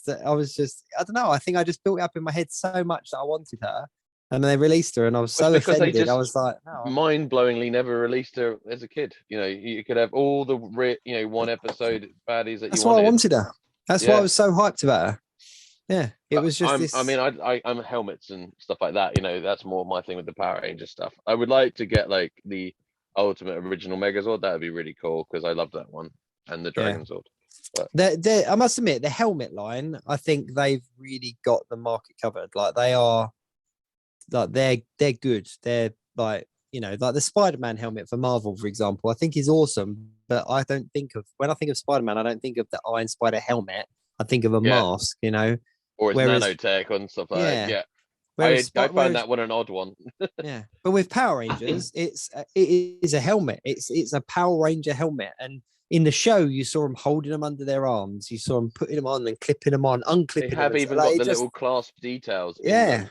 Speaker 1: know. I think I just built it up in my head so much that I wanted her, and then they released her, and I was so offended. I was like, no.
Speaker 2: Mind-blowingly never released her as a kid. You could have all the one episode baddies that
Speaker 1: That's
Speaker 2: you wanted.
Speaker 1: Why I wanted her. That's why I was so hyped about her. Yeah, it was just
Speaker 2: I'm helmets and stuff like that. That's more my thing with the Power Ranger stuff. I would like to get like the Ultimate Original Megazord. That would be really cool because I love that one. And the Dragon Sword.
Speaker 1: But I must admit, the helmet line, I think they've really got the market covered. Like they're good. They're like the Spider-Man helmet for Marvel, for example, I think is awesome. But when I think of Spider-Man, I don't think of the Iron Spider helmet. I think of a mask,
Speaker 2: or it's nanotech and stuff like that. Yeah. I find that one an odd one.
Speaker 1: Yeah, but with Power Rangers, it is a helmet. It's a Power Ranger helmet, and in the show, you saw them holding them under their arms. You saw them putting them on and clipping them on, unclipping them.
Speaker 2: They have even got the little clasp details.
Speaker 1: Yeah.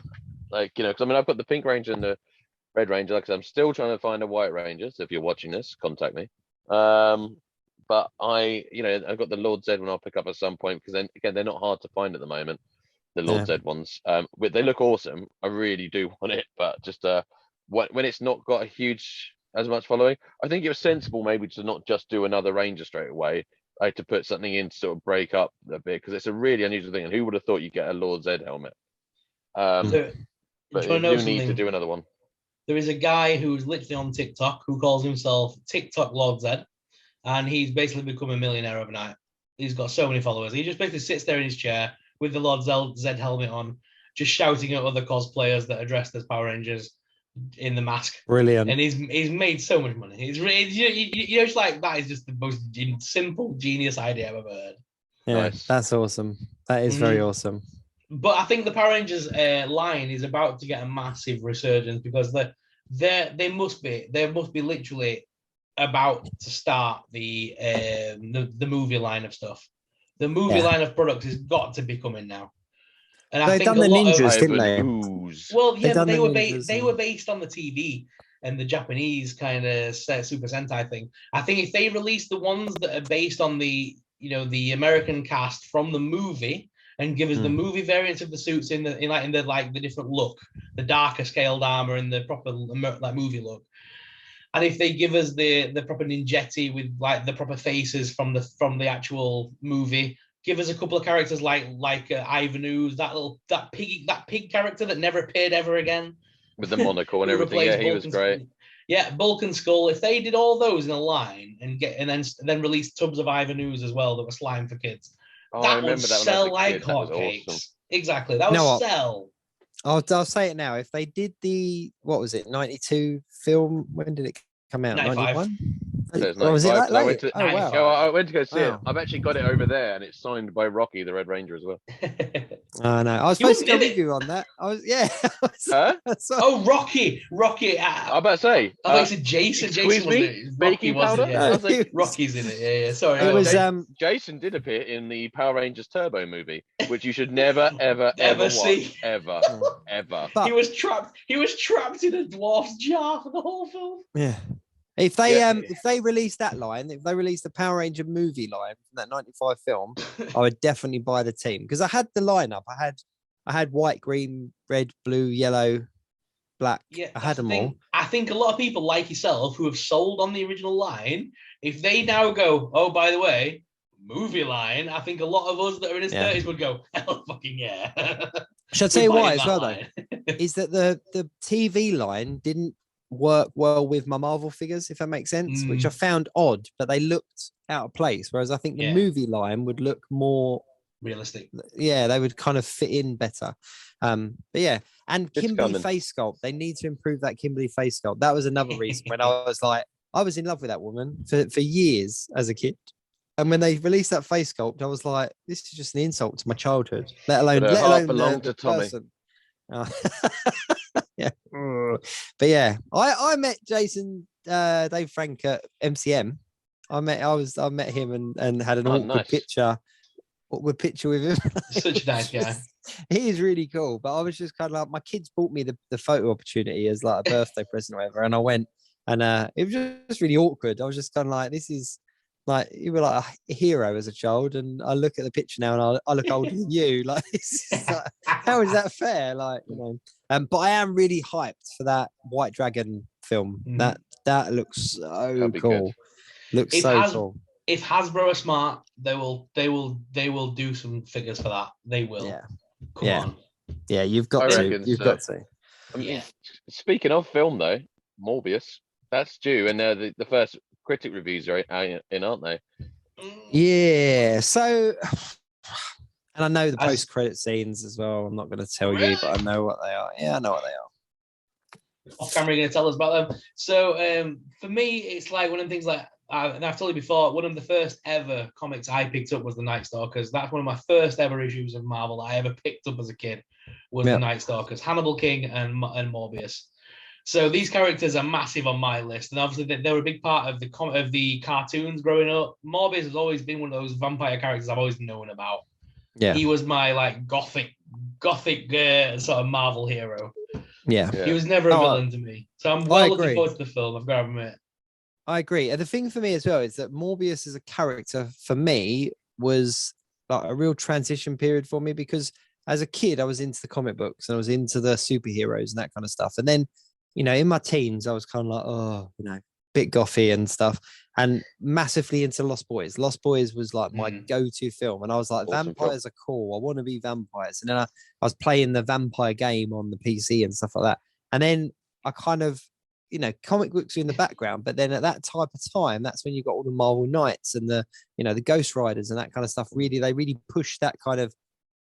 Speaker 2: Because I've got the Pink Ranger and the Red Ranger. Like I said, I'm still trying to find a White Ranger. So if you're watching this, contact me. But I've got the Lord Zed one I'll pick up at some point because then again, they're not hard to find at the moment. The Lord Zed ones. They look awesome. I really do want it, but just when it's not got as much following, I think it was sensible maybe to not just do another Ranger straight away, to put something in to sort of break up a bit because it's a really unusual thing. And who would have thought you'd get a Lord Zed helmet? But you do need to do another one.
Speaker 3: There is a guy who's literally on TikTok who calls himself TikTok Lord Zed, and he's basically become a millionaire overnight. He's got so many followers. He just basically sits there in his chair with the Lord Zed helmet on, just shouting at other cosplayers that are dressed as Power Rangers in the mask.
Speaker 1: Brilliant.
Speaker 3: And he's made so much money. It's like that is just the most simple genius idea I've ever heard.
Speaker 1: Yeah, nice. That's awesome. That is very awesome.
Speaker 3: But I think the Power Rangers line is about to get a massive resurgence because they must be literally about to start the movie line of stuff. The movie line of products has got to be coming now. And I think
Speaker 1: done the ninjas, didn't they?
Speaker 3: Well, yeah, but they were based on the TV and the Japanese kind of Super Sentai thing. I think if they release the ones that are based on the American cast from the movie and give us the movie variants of the suits in the different look, the darker scaled armor and the proper movie look. And if they give us the proper ninjetti with like the proper faces from the actual movie, give us a couple of characters like Ivan Ooze, that pig character that never appeared ever again,
Speaker 2: with the monocle and everything. Yeah, he was great.
Speaker 3: Yeah, Bulk and Skull. If they did all those in a line and then release tubs of Ivan Ooze as well that were slime for kids, that would sell like hotcakes. Awesome. Exactly, that would sell.
Speaker 1: I'll say it now. If they did the 92 film, when did it come out?
Speaker 3: 95.
Speaker 1: 91?
Speaker 2: So it's
Speaker 1: Was it
Speaker 2: 95.
Speaker 1: that
Speaker 2: So I
Speaker 1: late?
Speaker 2: went to
Speaker 1: Oh wow!
Speaker 2: go. I went to go see it.
Speaker 1: Wow.
Speaker 2: I've actually got it over there, and it's signed by Rocky, the Red Ranger, as well.
Speaker 1: Oh no, I was
Speaker 3: You
Speaker 1: supposed to go
Speaker 3: wasn't in
Speaker 1: with you on that. I was, yeah.
Speaker 2: Huh?
Speaker 3: Oh, Rocky.
Speaker 2: I'm about to say.
Speaker 3: I thought you said Jason.
Speaker 2: Squeeze
Speaker 3: Jason was
Speaker 2: me?
Speaker 3: in it. Rocky
Speaker 2: Baking
Speaker 3: wasn't.
Speaker 2: powder?
Speaker 3: Yeah.
Speaker 2: I was like,
Speaker 3: Rocky's in it. Yeah. Sorry.
Speaker 1: It was
Speaker 2: Jason did appear in the Power Rangers Turbo movie, which you should never, ever,
Speaker 3: Ever
Speaker 2: ever
Speaker 3: see.
Speaker 2: watch. Ever, ever.
Speaker 1: But,
Speaker 3: He was trapped in a dwarf's jar for the whole film.
Speaker 1: yeah. If they released that line, if they released the Power Ranger movie line from that 95 film, I would definitely buy the team because I had the lineup. I had white, green, red, blue, yellow, black.
Speaker 3: Yeah,
Speaker 1: I had them all.
Speaker 3: I think a lot of people like yourself who have sold on the original line, if they now go, oh, by the way, movie line, I think a lot of us that are in his 30s would go, hell fucking yeah.
Speaker 1: Should I tell you why as well, though? Is that the TV line didn't work well with my Marvel figures, if that makes sense, which I found odd, but they looked out of place. Whereas I think the movie line would look more
Speaker 3: realistic.
Speaker 1: Yeah, they would kind of fit in better. But yeah, and
Speaker 2: It's
Speaker 1: Kimberly
Speaker 2: coming.
Speaker 1: face sculpt. They need to improve that Kimberly face sculpt. That was another reason when I was like, I was in love with that woman for years as a kid. And when they released that face sculpt, I was like, this is just an insult to my childhood, let alone the
Speaker 2: Tommy.
Speaker 1: person. Yeah. But yeah, I met Jason Dave Frank at MCM. I met him and had an awkward picture with him.
Speaker 3: Such a nice guy.
Speaker 1: He is really cool. But I was just kind of like, my kids bought me the photo opportunity as like a birthday present or whatever, and I went, and it was just really awkward. I was just kind of like, this is like, you were like a hero as a child, and I look at the picture now and I look older than you. Like, like, how is that fair? Like, you know. But I am really hyped for that White Dragon film. That looks so cool. Looks so cool.
Speaker 3: If Hasbro are smart, they will do some figures for that. They will.
Speaker 1: Yeah.
Speaker 3: Come on.
Speaker 1: Yeah, you've got to. You've got to.
Speaker 2: I mean, speaking of film though, Morbius, that's due, and the first critic reviews are in, aren't they?
Speaker 1: Yeah. So, and I know the post-credit scenes as well. I'm not going to tell you, but I know what they are. Yeah, I know what they are.
Speaker 3: Off camera, you're going to tell us about them. So, for me, it's like one of the things like, and I've told you before, one of the first ever comics I picked up was the Night Stalkers. That's one of my first ever issues of Marvel I ever picked up as a kid. Was the Night Stalkers, Hannibal King and Morbius. So these characters are massive on my list, and obviously they were a big part of the cartoons growing up. Morbius has always been one of those vampire characters I've always known about. Yeah, he was my like gothic sort of Marvel hero.
Speaker 1: Yeah,
Speaker 3: he was never a villain to me. So I'm looking forward to the film. I've got to admit.
Speaker 1: I agree. And the thing for me as well is that Morbius as a character for me was like a real transition period for me, because as a kid I was into the comic books and I was into the superheroes and that kind of stuff, and then, you know, in my teens, I was kind of like, oh, you know, bit gothy and stuff, and massively into Lost Boys. Lost Boys was like my go-to film. And I was like, vampires are cool. I want to be vampires. And then I was playing the vampire game on the PC and stuff like that. And then I kind of, you know, comic books are in the background. But then at that type of time, that's when you got all the Marvel Knights and the, you know, the Ghost Riders and that kind of stuff. Really, they really pushed that kind of,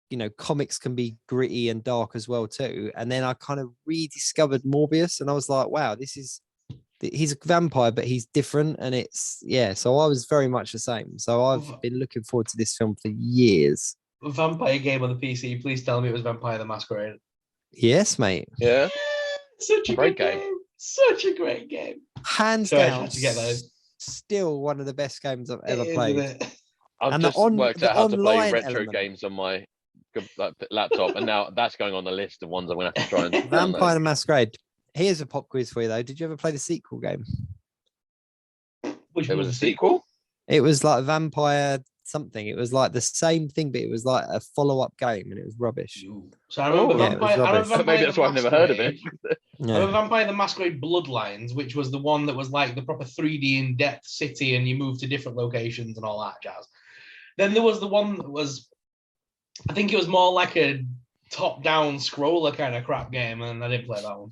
Speaker 1: you know, comics can be gritty and dark as well too. And then I kind of rediscovered Morbius, and I was like, wow, he's a vampire, but he's different. And it's, so I was very much the same. So I've been looking forward to this film for years.
Speaker 3: Vampire game on the PC, please tell me it was Vampire the Masquerade.
Speaker 1: Yes, mate.
Speaker 2: Yeah.
Speaker 3: Such a great game. Such a great game.
Speaker 1: Hands down, still one of the best games I've ever played.
Speaker 2: I've just worked out how to play retro games on my laptop, and now that's going on the list of ones I'm going to have to try and
Speaker 1: Vampire the Masquerade. Here's a pop quiz for you though. Did you ever play the sequel game?
Speaker 3: Which
Speaker 2: was a sequel?
Speaker 1: It was like Vampire something. It was like the same thing, but it was like a follow-up game, and it was rubbish.
Speaker 3: So I remember Vampire.
Speaker 2: Maybe that's why I've never heard of it.
Speaker 3: I remember Vampire the Masquerade Bloodlines, which was the one that was like the proper 3D in-depth city, and you moved to different locations and all that jazz. Then there was the one that was, I think it was more like a top-down scroller kind of crap game, and I didn't play that one.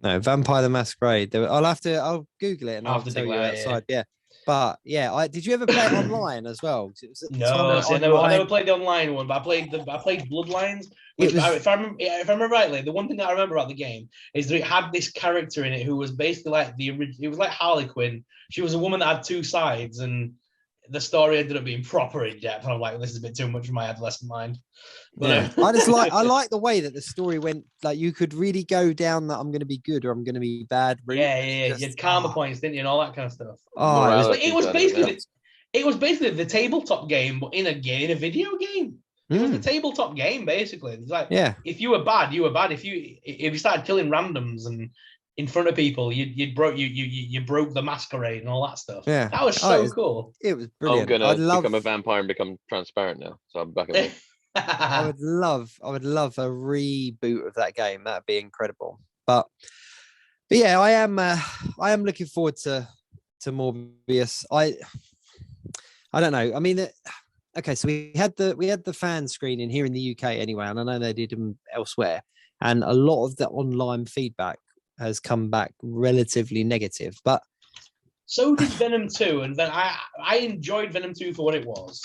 Speaker 1: No, Vampire the Masquerade. I'll Google it and I'll tell you outside. Yeah. But yeah, did you ever play it online as well? It was at the time
Speaker 3: No,
Speaker 1: when
Speaker 3: see, I never played the online one, but I played Bloodlines. Which, if I remember rightly, the one thing that I remember about the game is that it had this character in it who was basically like it was like Harley Quinn. She was a woman that had two sides, and the story ended up being proper in depth. And I'm like, this is a bit too much for my adolescent mind. But,
Speaker 1: yeah, I like the way that the story went. Like you could really go down that I'm going to be good or I'm going to be bad.
Speaker 3: Yeah. You had karma points, didn't you, and all that kind of stuff.
Speaker 2: Morality
Speaker 3: it was basically the tabletop game, but in a video game. It was the tabletop game, basically. It's like, if you were bad, you were bad. If you started killing randoms and in front of people, you broke the masquerade and all that stuff.
Speaker 1: Yeah,
Speaker 3: that was so cool.
Speaker 1: It was brilliant.
Speaker 2: I'm gonna become a vampire and become transparent now, so I'm back in.
Speaker 1: I would love a reboot of that game. That'd be incredible. But yeah, I am looking forward to Morbius. I don't know. I mean, okay, so we had the fan screening here in the UK anyway, and I know they did them elsewhere, and a lot of the online feedback has come back relatively negative. But
Speaker 3: so did Venom 2, and then I enjoyed Venom 2 for what it was.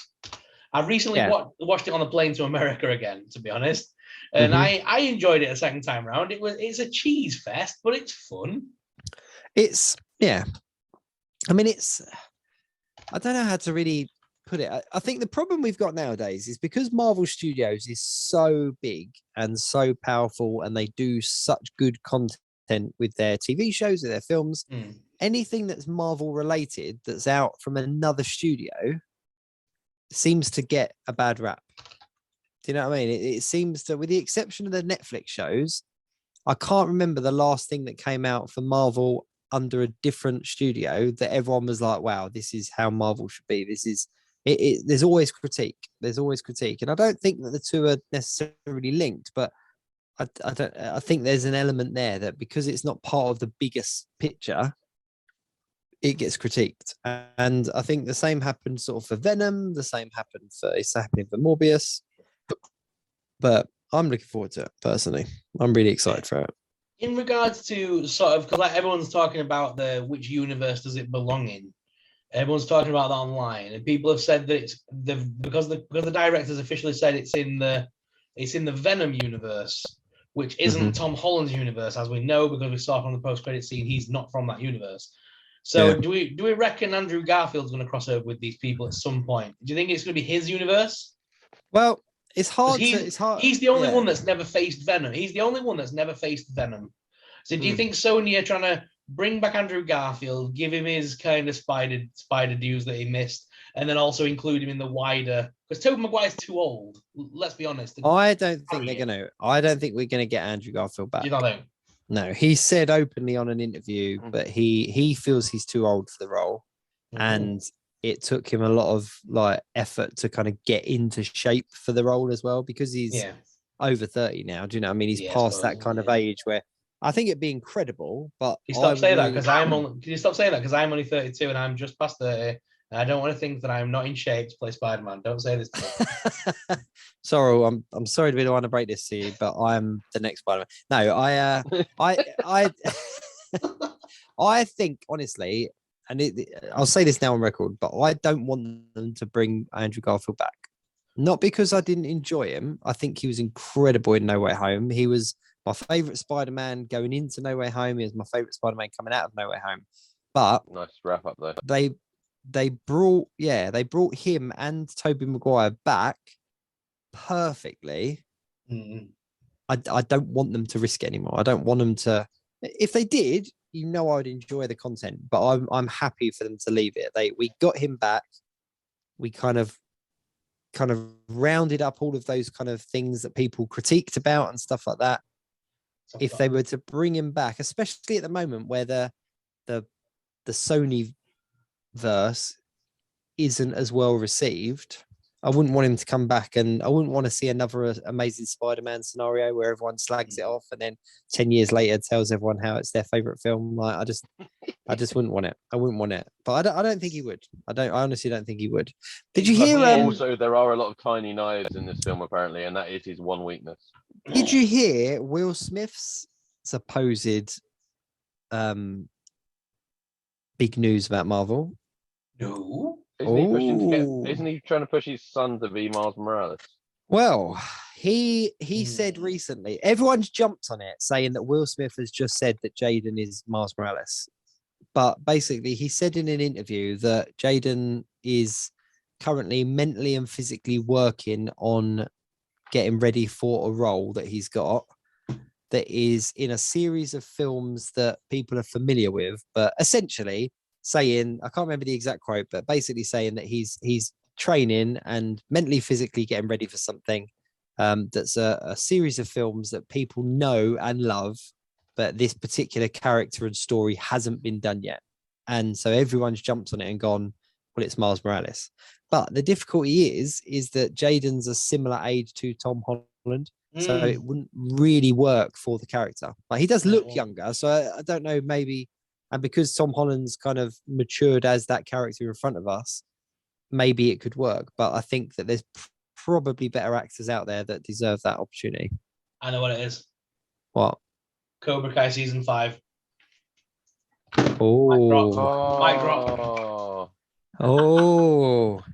Speaker 3: I recently watched it on the plane to America again, to be honest, and I enjoyed it a second time around. It's a cheese fest, but it's fun.
Speaker 1: I mean, I don't know how to really put it. I think the problem we've got nowadays is because Marvel Studios is so big and so powerful, and they do such good content with their TV shows and their films. Anything that's Marvel related that's out from another studio seems to get a bad rap. Do you know what I mean? It seems to, with the exception of the Netflix shows, I can't remember the last thing that came out for Marvel under a different studio that everyone was like, wow, this is how Marvel should be. This is it. There's always critique. And I don't think that the two are necessarily linked, but I think there's an element there that because it's not part of the biggest picture, it gets critiqued. And I think the same happened sort of for Venom. The same it's happening for Morbius. But I'm looking forward to it personally. I'm really excited for it.
Speaker 3: In regards to sort of, because like everyone's talking about which universe does it belong in. Everyone's talking about that online, and people have said that it's because the directors officially said it's in the Venom universe, which isn't Tom Holland's universe, as we know, because we saw from the post-credit scene he's not from that universe. So do we reckon Andrew Garfield's going to cross over with these people at some point? Do you think it's going to be his universe?
Speaker 1: Well, it's hard.
Speaker 3: He's the only one that's never faced Venom. He's the only one that's never faced Venom. So do you think Sony are trying to bring back Andrew Garfield, give him his kind of spider dues that he missed, and then also include him in the wider? Because Tobey Maguire's too old. Let's be honest.
Speaker 1: I don't think they're going to. I don't think we're going to get Andrew Garfield back.
Speaker 3: You don't think?
Speaker 1: No, he said openly on an interview, but he feels he's too old for the role, and it took him a lot of effort to kind of get into shape for the role as well, because he's over 30 now. Do you know what I mean? He's past that kind of age where I think it'd be incredible. But
Speaker 3: Can you stop saying that? Because I'm only 32 and I'm just past 30. And I don't want to think that I'm not in shape to play Spider-Man. Don't say this to me.
Speaker 1: Sorry, I'm sorry to be the one to break this to you, but I'm the next Spider-Man. No, I think honestly, and I'll say this now on record, but I don't want them to bring Andrew Garfield back. Not because I didn't enjoy him. I think he was incredible in No Way Home. He was my favorite Spider-Man going into No Way Home. He was my favorite Spider-Man coming out of No Way Home. But
Speaker 2: nice wrap up there.
Speaker 1: They brought him and Tobey Maguire back perfectly. I don't want them to risk it anymore. I don't want them to. If they did, I would enjoy the content, but I'm happy for them to leave it. We got him back. We kind of rounded up all of those kind of things that people critiqued about and stuff like that. If they were to bring him back, especially at the moment where the Sony verse isn't as well received, I wouldn't want him to come back, and I wouldn't want to see another Amazing Spider-Man scenario where everyone slags it off and then 10 years later tells everyone how it's their favorite film. I just wouldn't want it. I wouldn't want it. But I don't think he would. I honestly don't think he would. Did you hear?
Speaker 2: Also, there are a lot of tiny knives in this film apparently, and that is his one weakness.
Speaker 1: Did you hear Will Smith's supposed big news about Marvel?
Speaker 3: No.
Speaker 2: Isn't he trying to push his son to be Miles Morales?
Speaker 1: Well, he said recently, everyone's jumped on it, saying that Will Smith has just said that Jaden is Miles Morales. But basically, he said in an interview that Jaden is currently mentally and physically working on getting ready for a role that he's got that is in a series of films that people are familiar with, but essentially saying, I can't remember the exact quote, but basically saying that he's training and mentally, physically getting ready for something that's a series of films that people know and love, but this particular character and story hasn't been done yet. And so everyone's jumped on it and gone, well, it's Miles Morales. But the difficulty is that Jaden's a similar age to Tom Holland. So it wouldn't really work for the character. Like, he does look younger. So I don't know, maybe. And because Tom Holland's kind of matured as that character in front of us, maybe it could work. But I think that there's probably better actors out there that deserve that opportunity.
Speaker 3: I know what it is.
Speaker 1: What?
Speaker 3: Cobra Kai season 5.
Speaker 1: Oh.
Speaker 3: Mic drop.
Speaker 1: Oh.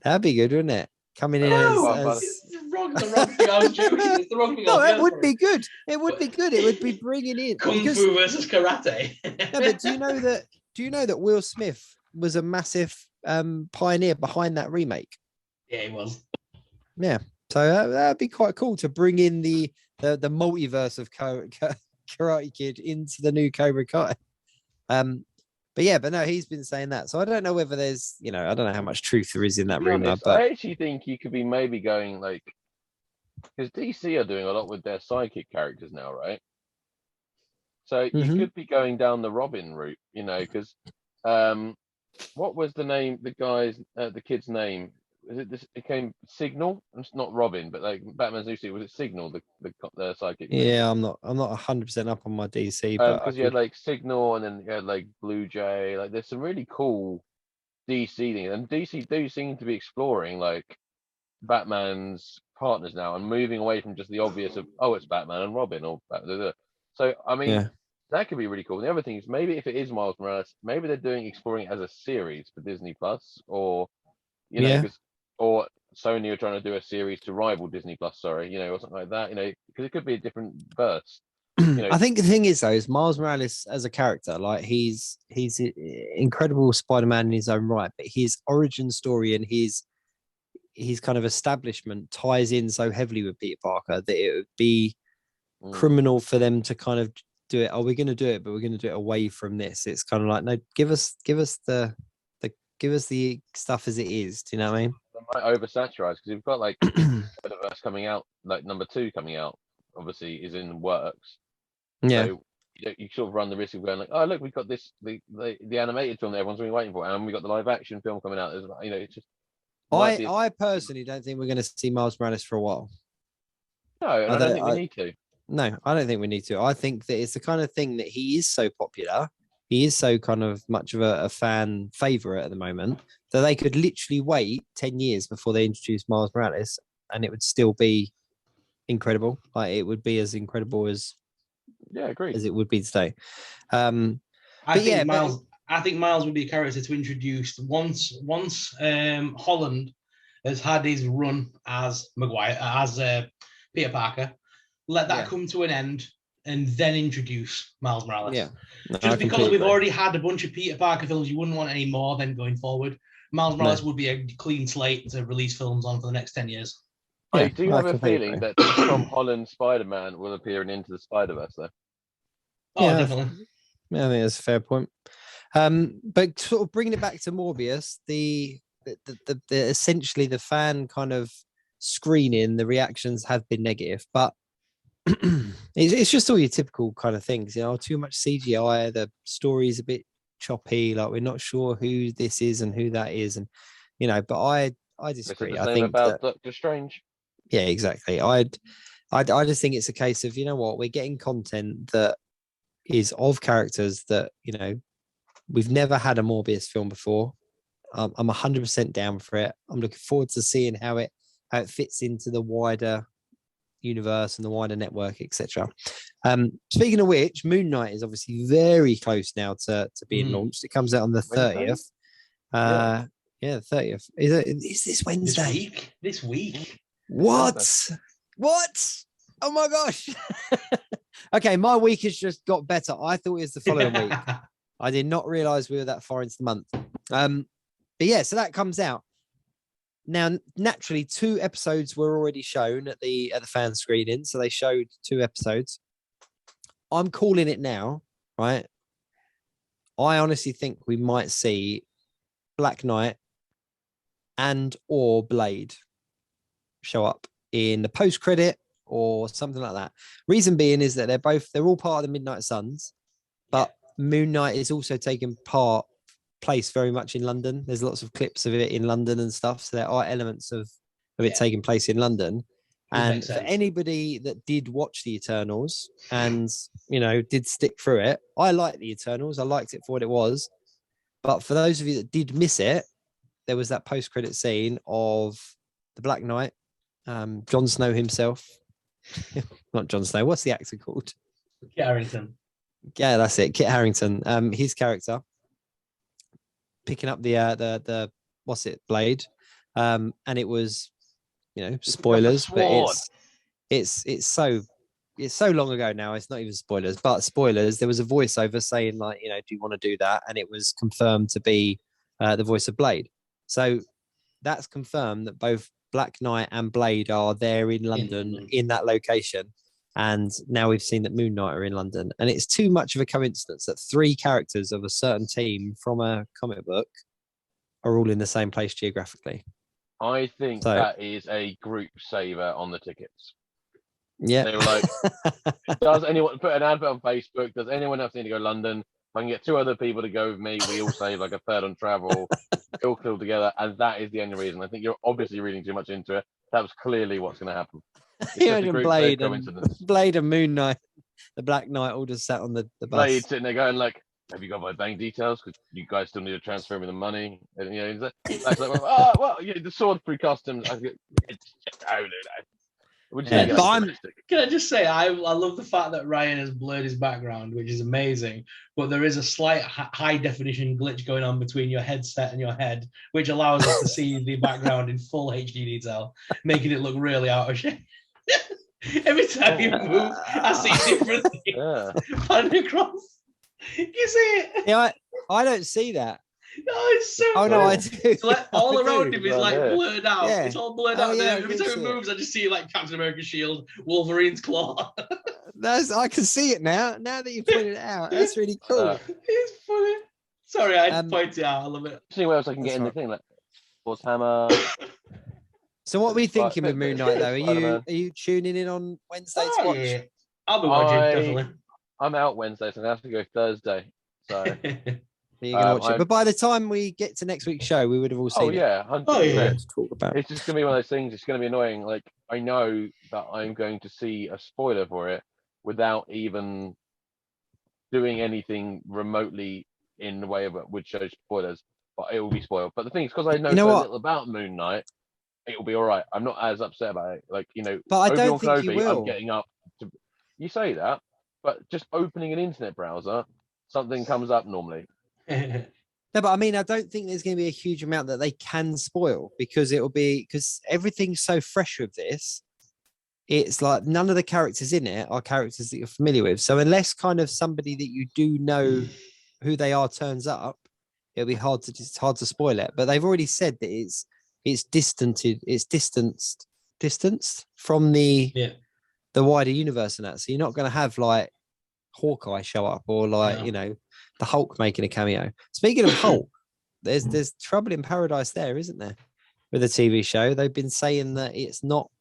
Speaker 1: That'd be good, wouldn't it? Coming in as...
Speaker 3: It's the wrong thing. I was joking. It's the wrong thing.
Speaker 1: No, it would be good. It would be good. It would be bringing in
Speaker 3: Kung Fu versus karate.
Speaker 1: No, but do you know that Will Smith was a massive pioneer behind that remake?
Speaker 3: Yeah, he was.
Speaker 1: Yeah, so that'd be quite cool to bring in the multiverse of Karate Kid into the new Cobra Kai. But no, he's been saying that. So I don't know whether there's, I don't know how much truth there is in that rumor. But
Speaker 2: I actually think you could be maybe going like, because DC are doing a lot with their sidekick characters now, right? So you could be going down the Robin route, because what was the name? The kid's name? Was it this? It came Signal. It's not Robin, but like Batman's new suit, was it Signal? The sidekick.
Speaker 1: Yeah, I'm not 100% up on my DC, but
Speaker 2: because you had like Signal, and then you had like Blue Jay. Like, there's some really cool DC things, and DC do seem to be exploring like Batman's partners now and moving away from just the obvious of, oh, it's Batman and Robin or so I mean, that could be really cool. The other thing is, maybe if it is Miles Morales, maybe they're exploring it as a series for Disney Plus, or or Sony are trying to do a series to rival Disney Plus, or something like that, because it could be a different verse.
Speaker 1: I think the thing is, though, is Miles Morales as a character, like he's incredible Spider-Man in his own right, but his origin story and his kind of establishment ties in so heavily with Peter Parker that it would be criminal for them to kind of do it. Oh, we're going to do it, but we're going to do it away from this. It's kind of like, no, give us the stuff as it is. Do you know what I mean?
Speaker 2: They might oversaturize, because you've got like Spider-Verse coming out, like number 2 coming out, obviously is in works.
Speaker 1: Yeah.
Speaker 2: So you sort of run the risk of going like, oh look, we've got this the animated film that everyone's been waiting for, and we've got the live action film coming out. It's just.
Speaker 1: I personally don't think we're going to see Miles Morales for a while.
Speaker 2: No, I don't think we need to.
Speaker 1: No, I don't think we need to. I think that it's the kind of thing that he is so popular. He is so kind of much of a fan favorite at the moment that they could literally wait 10 years before they introduce Miles Morales, and it would still be incredible. Like, it would be as incredible as it would be today.
Speaker 3: I think Miles would be a character to introduce once Holland has had his run as Peter Parker. Let that come to an end, and then introduce Miles Morales. Yeah. No, just because we've already had a bunch of Peter Parker films, you wouldn't want any more then going forward. Miles Morales would be a clean slate to release films on for the next 10 years.
Speaker 2: I do have a feeling that Tom Holland Spider-Man will appear in Into the Spider-Verse, though.
Speaker 3: Oh, definitely.
Speaker 1: Yeah, I think that's a fair point. But sort of bringing it back to Morbius, the essentially the fan kind of screening, the reactions have been negative, but it's just all your typical kind of things, too much CGI, the story's a bit choppy, like we're not sure who this is and who that is, and but I disagree. I think
Speaker 2: about Doctor Strange.
Speaker 1: Yeah, exactly. I just think it's a case of, we're getting content that is of characters that we've never had a Morbius film before. I'm 100% down for it. I'm looking forward to seeing how it fits into the wider universe and the wider network, etc. Speaking of which, Moon Knight is obviously very close now to being launched. It comes out on the 30th. Yeah, the 30th. Is this Wednesday?
Speaker 3: This week.
Speaker 1: What? Oh my gosh. Okay, my week has just got better. I thought it was the following week. I did not realize we were that far into the month. But yeah, so that comes out. Now, naturally, 2 episodes were already shown at the fan screening. So they showed 2 episodes. I'm calling it now, right? I honestly think we might see Black Knight and or Blade show up in the post-credit or something like that. Reason being is that they're all part of the Midnight Suns, but Moon Knight is also taking place very much in London. There's lots of clips of it in London and stuff. So there are elements of it taking place in London. And for anybody that did watch the Eternals and, did stick through it, I like the Eternals. I liked it for what it was. But for those of you that did miss it, there was that post-credit scene of the Black Knight, Jon Snow himself. Not Jon Snow. What's the actor called?
Speaker 3: Kit Harington.
Speaker 1: Yeah, that's it. Kit Harington. His character picking up the Blade. And it was, spoilers, but it's so long ago now. It's not even spoilers, but spoilers. There was a voiceover saying do you want to do that? And it was confirmed to be the voice of Blade. So that's confirmed that both Black Knight and Blade are there in London in that location. And now we've seen that Moon Knight are in London. And it's too much of a coincidence that 3 characters of a certain team from a comic book are all in the same place geographically.
Speaker 2: I think that is a group saver on the tickets.
Speaker 1: Yeah.
Speaker 2: They were like, does anyone put an advert on Facebook? Does anyone else need to go to London? If I can get 2 other people to go with me, we all save like a third on travel. All killed together, and that is the only reason. I think you're obviously reading too much into it. That was clearly what's going to happen.
Speaker 1: Blade and Moon Knight, the Black Knight, all just sat on the bus.
Speaker 2: Blade sitting there going like, "Have you got my bank details? Because you guys still need to transfer me the money." And Black's like, "Oh, well, the sword through customs."
Speaker 3: Can I just say, I love the fact that Ryan has blurred his background, which is amazing, but there is a slight high definition glitch going on between your headset and your head, which allows us to see the background in full HD detail, making it look really out of shape. Every time you move, I see different things panning across. You see it?
Speaker 1: Yeah, I don't see that.
Speaker 3: No, it's so
Speaker 1: cool. No, I do.
Speaker 3: So all around him is blurred out.
Speaker 1: Yeah.
Speaker 3: It's all blurred out there. Every time it moves, I just see Captain America's shield, Wolverine's claw.
Speaker 1: I can see it now. Now that you pointed it out, that's really cool.
Speaker 3: It's funny. Sorry, I had to point it out. I love it.
Speaker 2: See where else I can get in the thing, like Force Hammer.
Speaker 1: So what are we thinking with Moon Knight though? Are you tuning in on Wednesday to watch?
Speaker 3: Yeah. I'll be watching, definitely.
Speaker 2: I'm out Wednesday, so I have to go Thursday. So
Speaker 1: you're gonna watch it. But by the time we get to next week's show, we would have all seen it.
Speaker 2: 100%.
Speaker 1: To talk about.
Speaker 2: It's just gonna be one of those things. It's gonna be annoying. Like I know that I'm going to see a spoiler for it without even doing anything remotely in the way of it would show spoilers, but it will be spoiled. But the thing is, because I know so little about Moon Knight, it will be all right. I'm not as upset about it.
Speaker 1: But I don't think you will.
Speaker 2: I'm getting up to. You say that, but just opening an internet browser, something comes up normally.
Speaker 1: No, but I mean, I don't think there's going to be a huge amount that they can spoil because because everything's so fresh with this. It's like none of the characters in it are characters that you're familiar with. So unless kind of somebody that you do know who they are turns up, it'll be hard to spoil it. But they've already said that it's distanced from the wider universe and that. So you're not going to have like Hawkeye show up or the Hulk making a cameo. Speaking of Hulk, there's trouble in paradise there, isn't there? With the TV show, they've been saying that it's not.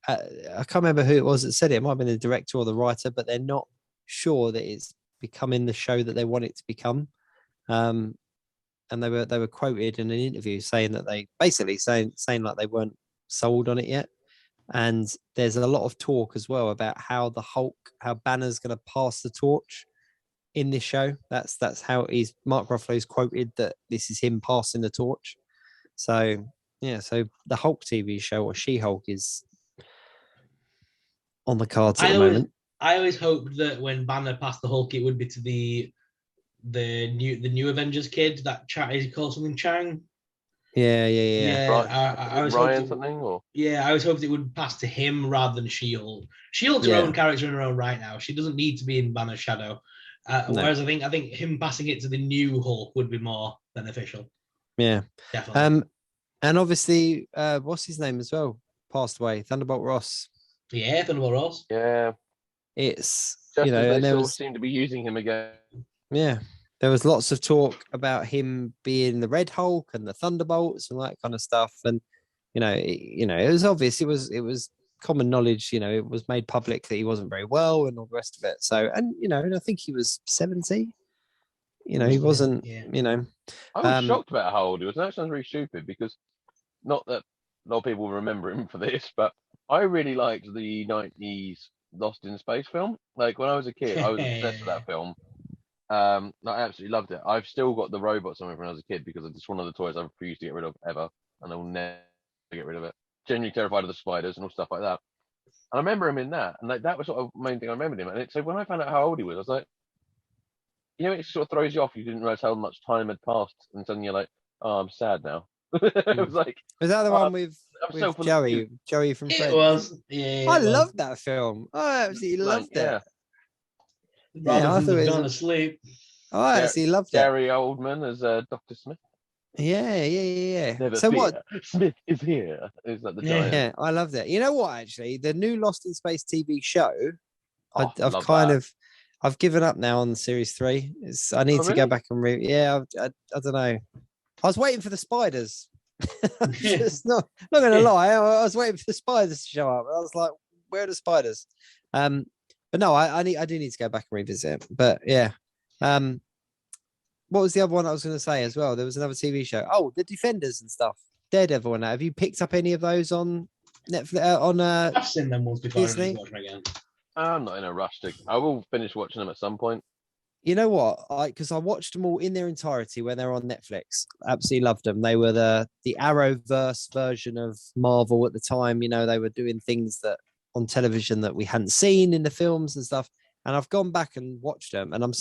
Speaker 1: I can't remember who it was that said it. It might have been the director or the writer, but they're not sure that it's becoming the show that they want it to become. And they were quoted in an interview saying that they basically saying like they weren't sold on it yet. And there's a lot of talk as well about how Banner's going to pass the torch in this show. That's how Mark Ruffalo's quoted that this is him passing the torch. So yeah, so the Hulk TV show or She-Hulk is on the cards at the moment.
Speaker 3: I always hoped that when Banner passed the Hulk, it would be to the new Avengers kid. That is he called something Chang?
Speaker 1: Yeah.
Speaker 3: I was
Speaker 2: Ryan
Speaker 3: hoping,
Speaker 2: something or
Speaker 3: I was hoping it would pass to him rather than She-Hulk. She-Hulk's her own character in her own right now. She doesn't need to be in Banner's shadow. Whereas I think him passing it to the new Hulk would be more beneficial.
Speaker 1: Yeah,
Speaker 3: definitely.
Speaker 1: And obviously, what's his name as well? Passed away, Thunderbolt Ross.
Speaker 3: Yeah, Thunderbolt Ross.
Speaker 2: Yeah,
Speaker 1: it's
Speaker 2: just as they sort of seem to be using him again.
Speaker 1: Yeah, there was lots of talk about him being the Red Hulk and the Thunderbolts and that kind of stuff, and it was obvious. It was common knowledge. It was made public that he wasn't very well and all the rest of it. So, and I think he was 70. He wasn't.
Speaker 2: I was shocked about how old he was. That sounds really stupid because not that a lot of people will remember him for this, but I really liked the 90s Lost in Space film. Like when I was a kid, I was obsessed with that film. I absolutely loved it. I've still got the robot somewhere from when I was a kid because it's one of the toys I refuse to get rid of ever, and I will never get rid of it. Genuinely terrified of the spiders and all stuff like that. And I remember him in that, and like that was sort of the main thing I remembered him. And so when I found out how old he was, I was like, it sort of throws you off. You didn't realize how much time had passed, and suddenly you're like, "Oh, I'm sad now." It was like,
Speaker 1: was that the one with Joey from Friends?
Speaker 3: It was. Yeah,
Speaker 1: I loved that film. I absolutely loved it.
Speaker 3: I thought gone to sleep.
Speaker 1: I actually loved it.
Speaker 2: Gary Oldman as Dr. Smith.
Speaker 1: Yeah.
Speaker 2: Never
Speaker 1: so
Speaker 2: fear.
Speaker 1: What?
Speaker 2: Smith is here. Is that the giant?
Speaker 1: Yeah, I loved it. You know what? Actually, the new Lost in Space TV show, I've given up now on series 3. I need to go back and read. Yeah, I don't know. I was waiting for the spiders. I'm just not going to lie. I was waiting for the spiders to show up. I was like, where are the spiders? But no, I do need to go back and revisit it. But yeah. What was the other one I was going to say as well? There was another TV show. Oh, The Defenders and stuff. Daredevil and that. Have you picked up any of those on Netflix?
Speaker 3: I've seen them once before.
Speaker 1: Disney?
Speaker 2: I'm not in a rush to. I will finish watching them at some point.
Speaker 1: You know what? Because I watched them all in their entirety when they were on Netflix. Absolutely loved them. They were the Arrowverse version of Marvel at the time. They were doing things that on television that we hadn't seen in the films and stuff. And I've gone back and watched them, and I've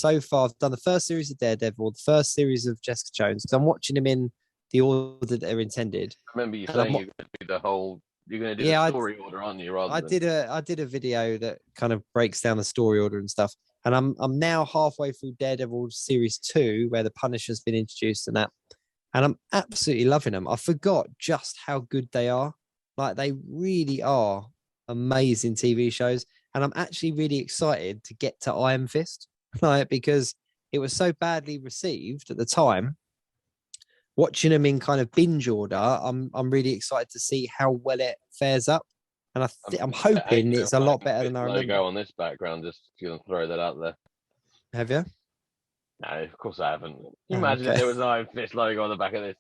Speaker 1: done the first series of Daredevil, the first series of Jessica Jones, because I'm watching them in the order that they're intended.
Speaker 2: I remember you saying you're going to do the whole. You're going to do the story order, aren't you? I did
Speaker 1: a video that kind of breaks down the story order and stuff, and I'm now halfway through Daredevil series 2, where the Punisher's been introduced and that, and I'm absolutely loving them. I forgot just how good they are. Like they really are amazing TV shows. And I'm actually really excited to get to Iron Fist, because it was so badly received at the time. Watching them in kind of binge order, I'm really excited to see how well it fares up, and I'm hoping it's a lot better than I remember.
Speaker 2: Logo on this background, just to throw that out there.
Speaker 1: Have you?
Speaker 2: No, of course I haven't. Can you imagine if there was an Iron Fist logo on the back of this?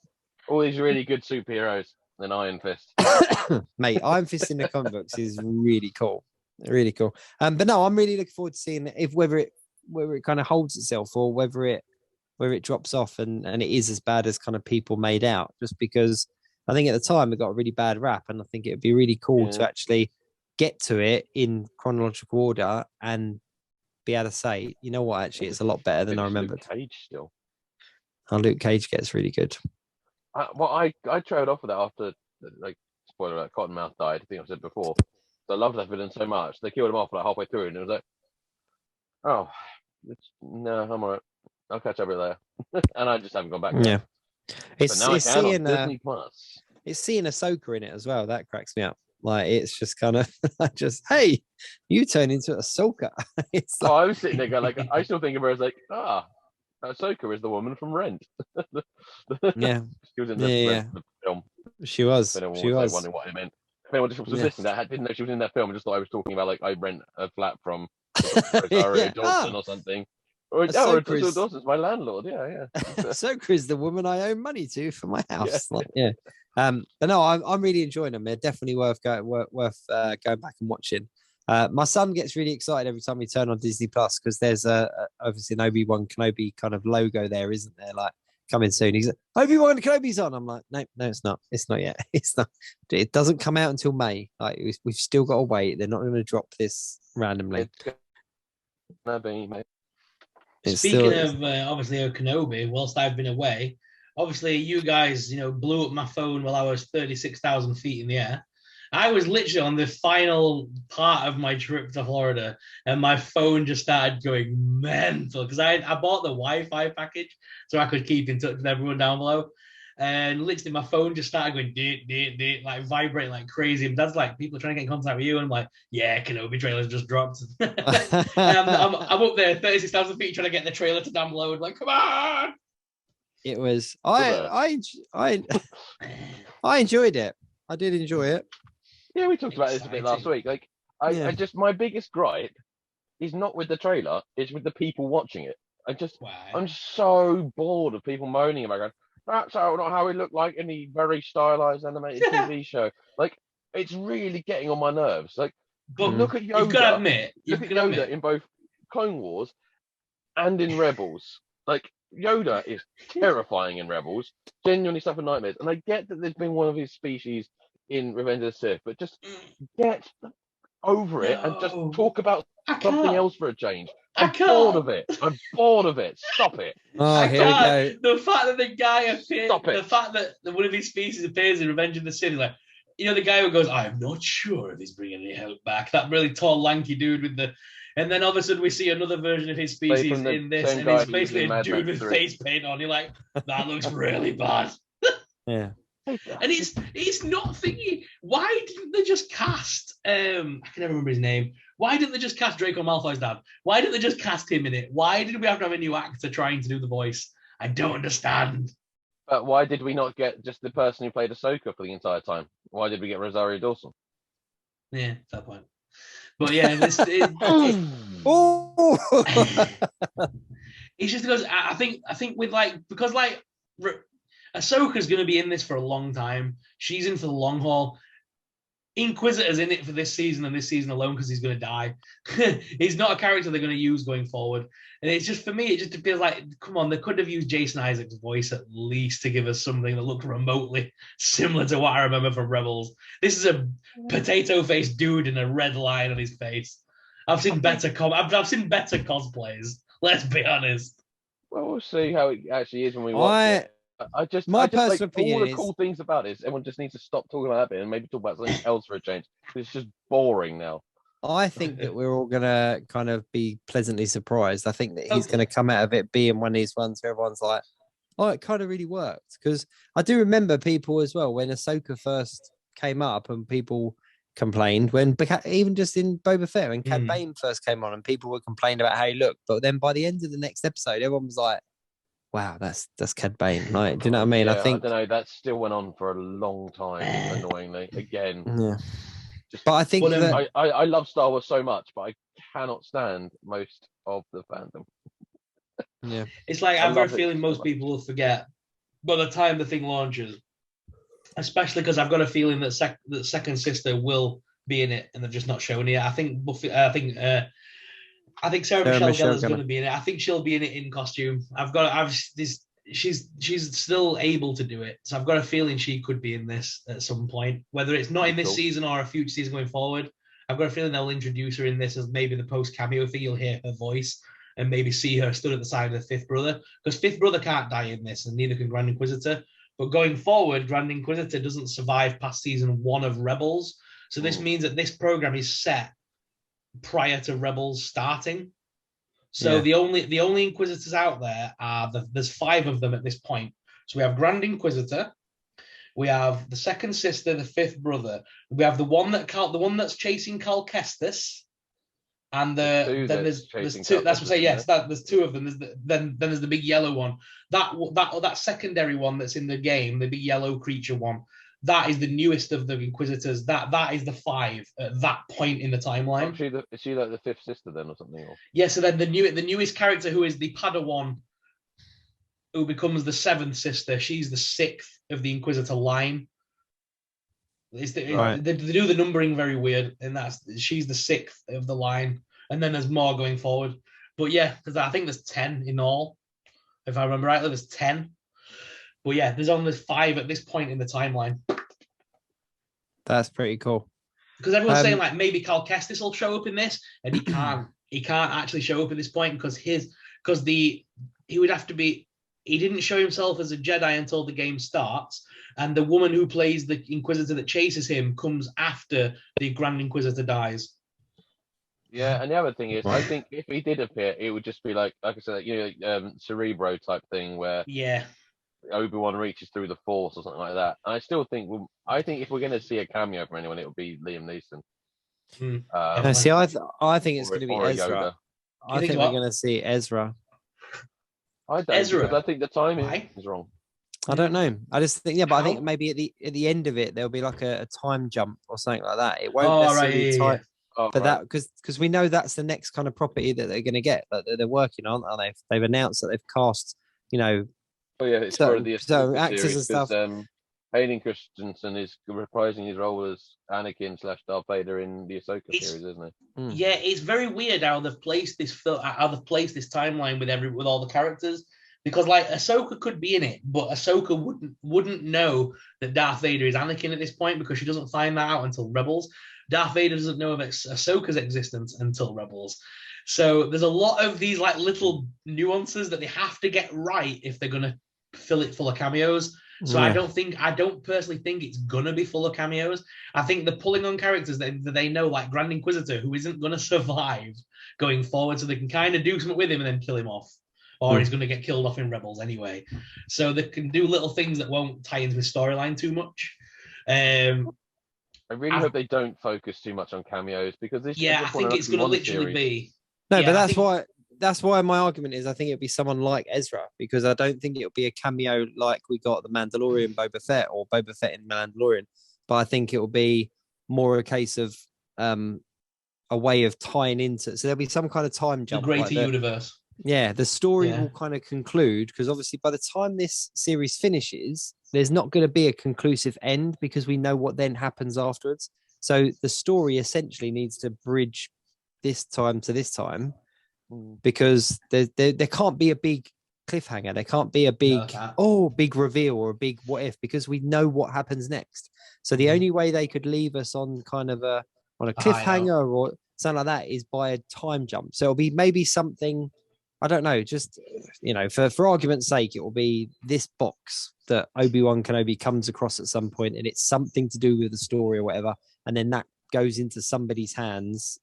Speaker 2: All these really good superheroes, and Iron Fist.
Speaker 1: Mate, Iron Fist in the comic books is really cool. Really cool. But no, I'm really looking forward to seeing whether it kind of holds itself or whether it drops off and it is as bad as kind of people made out, just because I think at the time it got a really bad rap, and I think it'd be really cool to actually get to it in chronological order and be able to say, you know what, actually it's a lot better than I remembered.
Speaker 2: Luke Cage still.
Speaker 1: And Luke Cage gets really good.
Speaker 2: I trailed off with that after, like, spoiler alert, Cottonmouth died. I think I said before. I loved that villain so much. They killed him off like halfway through, and it was like, oh, no, I'm alright. I'll catch up with it later. And I just haven't gone back.
Speaker 1: Yeah, it's seeing
Speaker 2: Disney Plus.
Speaker 1: It's seeing Ahsoka in it as well. That cracks me up. Like it's just kind of hey, you turn into Ahsoka. It's like...
Speaker 2: I was sitting there going like, I still think of her as like, Ahsoka is the woman from Rent.
Speaker 1: Yeah,
Speaker 2: she was in the film.
Speaker 1: She was.
Speaker 2: She was. Wondering what it meant. If anyone just was listening to that, didn't know she was in that film, and just thought I was talking about like I rent a flat from Rosario Dawson or something. Or Rosario Dawson's my landlord. Yeah.
Speaker 1: Ahsoka is the woman I owe money to for my house. But no, I'm really enjoying them. They're definitely worth going back and watching. My son gets really excited every time we turn on Disney Plus because there's obviously an Obi-Wan Kenobi kind of logo there, isn't there? Like coming soon. He's like, Obi-Wan Kenobi's on. I'm like, no, it's not. It's not yet. It's not. It doesn't come out until May. Like we've still got to wait. They're not going to drop this randomly.
Speaker 2: It's gonna be, mate.
Speaker 3: Speaking of obviously Kenobi, whilst I've been away, obviously you guys, blew up my phone while I was 36,000 feet in the air. I was literally on the final part of my trip to Florida, and my phone just started going mental because I bought the Wi-Fi package so I could keep in touch with everyone down below. And literally, my phone just started going deet, like vibrating like crazy. And Dad's like, people are trying to get in contact with you. And I'm like, yeah, Kenobi trailer's just dropped. I'm up there, 36,000 feet, trying to get the trailer to download. Like, come on!
Speaker 1: It was. I enjoyed it. I did enjoy it.
Speaker 2: Yeah, we talked about this a bit last week. Like, I just, my biggest gripe is not with the trailer, it's with the people watching it. I'm so bored of people moaning about it. That's not how it looked like in the very stylized animated TV show. Like, it's really getting on my nerves. Like, but look at Yoda.
Speaker 3: You've got to admit,
Speaker 2: in both Clone Wars and in Rebels. Like, Yoda is terrifying in Rebels. Genuinely suffer nightmares. And I get that there's been one of his species in Revenge of the Sith, but just get over it and just talk about something else for a change. I'm bored of it. Stop it.
Speaker 1: Oh, here we go.
Speaker 3: The fact that the guy appears, the fact that one of his species appears in Revenge of the Sith, like, the guy who goes, I'm not sure if he's bringing any help back. That really tall, lanky dude with the. And then all of a sudden we see another version of his species in this, and it's basically a dude with face paint on. You're like, that looks really bad.
Speaker 1: Yeah.
Speaker 3: And it's not thingy. Why didn't they just cast I can never remember his name. Why didn't they just cast Draco Malfoy's dad? Why didn't they just cast him in it? Why did we have to have a new actor trying to do the voice? I don't understand.
Speaker 2: But why did we not get just the person who played Ahsoka for the entire time? Why did we get Rosario Dawson?
Speaker 3: Yeah, fair point. But yeah, it's just because I think with because Ahsoka's going to be in this for a long time. She's in for the long haul. Inquisitor's in it for this season and this season alone because he's going to die. He's not a character they're going to use going forward. And it's just, for me, it just feels like, come on, they could have used Jason Isaacs' voice at least to give us something that looked remotely similar to what I remember from Rebels. This is a potato-faced dude in a red line on his face. I've seen better cosplays. Let's be honest.
Speaker 2: Well, we'll see how it actually is when we watch it. My personal opinion, all the cool things about it is everyone just needs to stop talking about that bit and maybe talk about something else for a change. It's just boring now.
Speaker 1: I think that we're all gonna kind of be pleasantly surprised. I think that he's gonna come out of it being one of these ones where everyone's like, "Oh, it kind of really worked." Because I do remember people as well when Ahsoka first came up and people complained when even just in Boba Fett when Cad Bane first came on and people were complaining about how he looked, but then by the end of the next episode, everyone was like, wow, that's Cad Bane. Like, do you know what I mean?
Speaker 2: Yeah,
Speaker 1: I think
Speaker 2: I don't know. That still went on for a long time, annoyingly. Again,
Speaker 1: yeah. But I think
Speaker 2: I love Star Wars so much, but I cannot stand most of the fandom.
Speaker 1: Yeah,
Speaker 3: it's like I've got a feeling most people will forget by the time the thing launches, especially because I've got a feeling that the second sister will be in it, and they've just not shown it yet. I think Sarah Michelle Gellar's going to be in it. I think she'll be in it in costume. She's still able to do it, so I've got a feeling she could be in this at some point, whether it's not in this season or a future season going forward. I've got a feeling they'll introduce her in this as maybe the post cameo thing. You'll hear her voice and maybe see her stood at the side of the fifth brother, because fifth brother can't die in this, and neither can Grand Inquisitor. But going forward, Grand Inquisitor doesn't survive past season 1 of Rebels, so this means that this program is set prior to Rebels starting. So the only Inquisitors out there are there's 5 of them at this point. So we have Grand Inquisitor, we have the second sister, the fifth brother, we have the one that's chasing Cal Kestis, and then there's 2. That's what I'm saying. Yes, there's 2 of them. Then there's the big yellow one. That secondary one that's in the game, the big yellow creature one. That is the newest of the Inquisitors. That is the 5 at that point in the timeline.
Speaker 2: Is she like the 5th sister then, or something? Or?
Speaker 3: Yeah. So then the newest character, who is the Padawan, who becomes the 7th sister. She's the 6th of the Inquisitor line. They do the numbering very weird, and she's the 6th of the line. And then there's more going forward. But yeah, because I think there's 10 in all, if I remember rightly. There's 10. But yeah, there's only 5 at this point in the timeline.
Speaker 1: That's pretty cool.
Speaker 3: Because everyone's saying like maybe Cal Kestis will show up in this, and he can't. He can't actually show up at this point because he would have to be. He didn't show himself as a Jedi until the game starts, and the woman who plays the Inquisitor that chases him comes after the Grand Inquisitor dies.
Speaker 2: Yeah, and the other thing is, I think if he did appear, it would just be like I said, Cerebro type thing where Obi-Wan reaches through the Force or something like that. And I still think, I think if we're going to see a cameo from anyone, it would be Liam Neeson.
Speaker 1: No, see, I think it's going to be Ezra.
Speaker 2: Yoda.
Speaker 1: I think we're going to see Ezra.
Speaker 2: I don't, Ezra, because I think the timing is wrong.
Speaker 1: I don't know. I just think, but I think maybe at the end of it there'll be like a time jump or something like that. It won't necessarily that because we know that's the next kind of property that they're going to get that they're working on, and they've announced that they've cast,
Speaker 2: it's for the
Speaker 1: actors
Speaker 2: series,
Speaker 1: and stuff.
Speaker 2: Hayden Christensen is reprising his role as Anakin / Darth Vader in the Ahsoka series, isn't it?
Speaker 3: Yeah, it's very weird how they've placed this timeline with all the characters, because like Ahsoka could be in it, but Ahsoka wouldn't know that Darth Vader is Anakin at this point because she doesn't find that out until Rebels. Darth Vader doesn't know of Ahsoka's existence until Rebels. So there's a lot of these like little nuances that they have to get right if they're gonna fill it full of cameos. So I don't personally think it's gonna be full of cameos. I think they're pulling on characters that they know, like Grand Inquisitor, who isn't gonna survive going forward, so they can kind of do something with him and then kill him off. Or he's gonna get killed off in Rebels anyway. So they can do little things that won't tie into his storyline too much.
Speaker 2: I really hope they don't focus too much on cameos, because this
Speaker 3: I think it's gonna literally be.
Speaker 1: No, but that's why my argument is I think it'd be someone like Ezra, because I don't think it'll be a cameo like we got the Mandalorian Boba Fett or Boba Fett in Mandalorian, but I think it will be more a case of a way of tying into. So there'll be some kind of time jump.
Speaker 3: The greater universe.
Speaker 1: Yeah, the story will kind of conclude, because obviously by the time this series finishes, there's not going to be a conclusive end because we know what then happens afterwards. So the story essentially needs to bridge this time to this time, because there can't be a big cliffhanger. There can't be a big big reveal or a big what if, because we know what happens next. So the only way they could leave us on kind of a cliffhanger or something like that is by a time jump. So it'll be maybe something, I don't know, just for argument's sake, it will be this box that Obi-Wan Kenobi comes across at some point, and it's something to do with the story or whatever, and then that goes into somebody's hands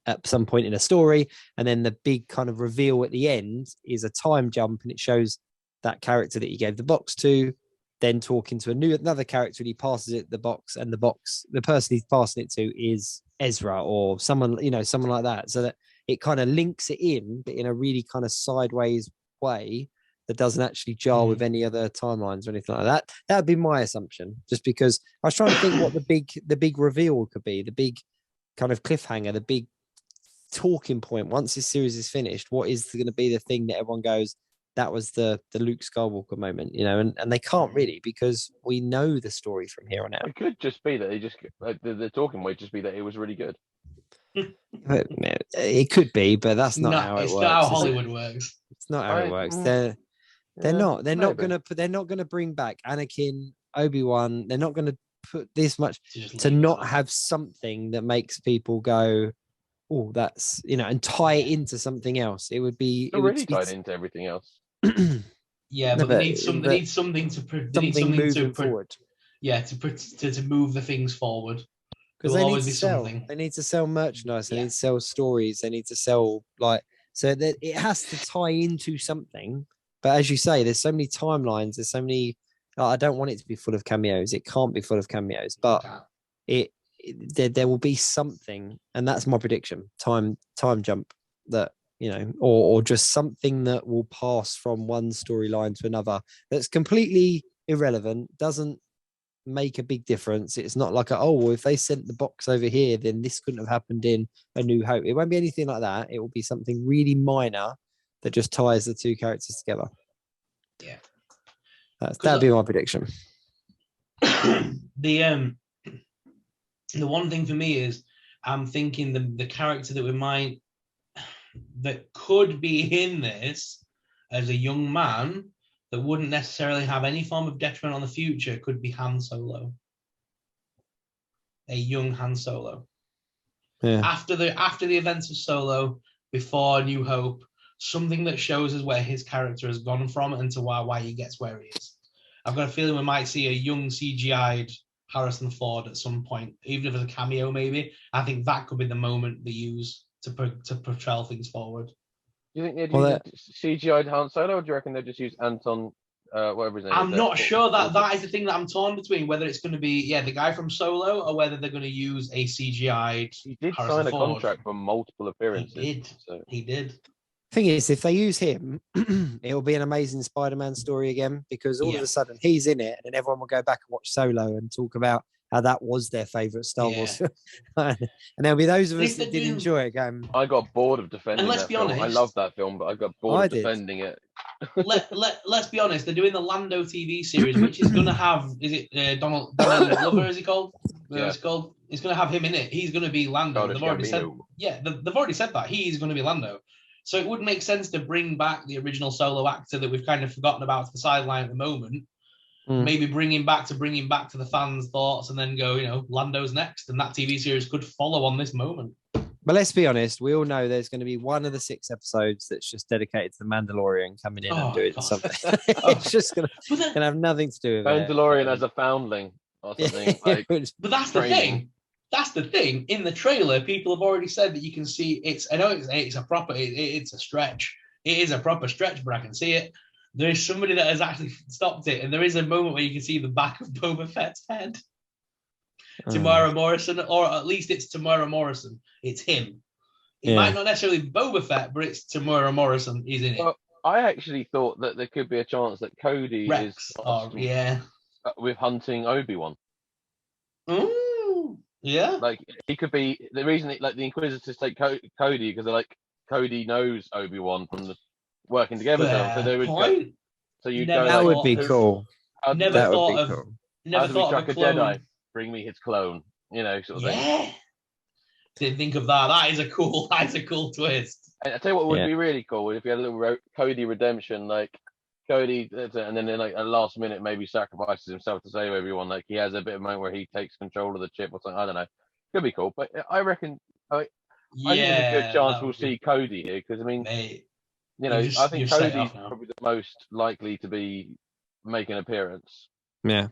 Speaker 1: at some point in a story, and then the big kind of reveal at the end is a time jump, and it shows that character that he gave the box to then talking to another character, and he passes it the box, and the person he's passing it to is Ezra or someone like that, so that it kind of links it in, but in a really kind of sideways way that doesn't actually jar with any other timelines or anything like that. That would be my assumption, just because I was trying to think what the big reveal could be, the big kind of cliffhanger, the big talking point once this series is finished. What is going to be the thing that everyone goes, that was the Luke Skywalker moment, and they can't really, because we know the story from here on out.
Speaker 2: It could just be that they just the talking might just be that it was really good.
Speaker 1: It could be, but that's not how it works.
Speaker 3: It's not how Hollywood works.
Speaker 1: It's not how it works. They're not gonna bring back Anakin, Obi-Wan. They're not gonna put this much to not have something that makes people go, oh, that's and tie it into something else. It would be
Speaker 2: tied into everything else.
Speaker 3: Yeah, but they need something to
Speaker 1: forward.
Speaker 3: Yeah, to move the things forward.
Speaker 1: Because they need to sell. They need to sell merchandise. They need to sell stories. They need to sell so that it has to tie into something. But as you say, there's so many timelines. There's so many. I don't want it to be full of cameos. It can't be full of cameos. But there will be something, and that's my prediction. Time jump that or just something that will pass from one storyline to another. That's completely irrelevant. Doesn't make a big difference. It's not like if they sent the box over here, then this couldn't have happened in A New Hope. It won't be anything like that. It will be something really minor that just ties the two characters together.
Speaker 3: Yeah,
Speaker 1: that'd be my prediction.
Speaker 3: The one thing for me is I'm thinking the character that could be in this as a young man that wouldn't necessarily have any form of detriment on the future could be Han Solo. A young Han Solo.
Speaker 1: Yeah.
Speaker 3: After the events of Solo, before New Hope, something that shows us where his character has gone from and to why he gets where he is. I've got a feeling we might see a young CGI'd Harrison Ford at some point, even if it's a cameo maybe. I think that could be the moment they use to propel things forward.
Speaker 2: Do you think they'd use CGI'd Han Solo, or do you reckon they'd just use Anton, whatever his name is?
Speaker 3: I'm not sure. That is the thing that I'm torn between, whether it's going to be, the guy from Solo, or whether they're going to use a CGI'd
Speaker 2: He did
Speaker 3: Harrison
Speaker 2: sign a
Speaker 3: Ford.
Speaker 2: contract for multiple appearances.
Speaker 3: He did.
Speaker 1: Thing is, if they use him, it'll be an amazing Spider-Man story again, because all of a sudden he's in it, and then everyone will go back and watch Solo and talk about how that was their favorite Star Wars film. And there'll be those of us that did enjoy it going,
Speaker 2: I got bored of defending that film. I love that film, but I got bored of defending it.
Speaker 3: Let's be honest, they're doing the Lando TV series, which is going to have, is it Donald Glover, is he called? It's called. It's going to have him in it. He's going to be Lando. They've already said that. He's going to be Lando. So it would make sense to bring back the original Solo actor that we've kind of forgotten about to the sideline at the moment. Maybe bring him back to the fans' thoughts, and then go, Lando's next, and that TV series could follow on this moment.
Speaker 1: But let's be honest, we all know there's going to be one of the 6 episodes that's just dedicated to the Mandalorian coming in and doing something. It's just going to have nothing to do with
Speaker 2: Mandalorian as a foundling or something.
Speaker 3: But that's the thing. That's the thing. In the trailer, people have already said that you can see it's a stretch. It is a proper stretch, but I can see it. There is somebody that has actually stopped it, and there is a moment where you can see the back of Boba Fett's head. Tamara Morrison, or at least it's Tamara Morrison. It's him. It might not necessarily be Boba Fett, but it's Tamara Morrison. He's in it.
Speaker 2: I actually thought that there could be a chance that Cody is with hunting Obi-Wan.
Speaker 3: Yeah.
Speaker 2: Like, he could be the reason the Inquisitors take Cody, because they're like, Cody knows Obi-Wan from the working together. So they would go, so you go,
Speaker 1: that would be cool.
Speaker 3: Never thought of
Speaker 2: a Jedi. Bring me his clone, sort of thing.
Speaker 3: Yeah. Didn't think of that. That is a cool twist.
Speaker 2: I tell you what would be really cool if you had a little Cody redemption, like Cody, and then like at last minute maybe sacrifices himself to save everyone. Like he has a bit of a moment where he takes control of the chip or something. I don't know. Could be cool, but I reckon. I think there's a good chance we'll see Cody here, because I mean, I think Cody's probably the most likely to be making an appearance.
Speaker 1: Yeah.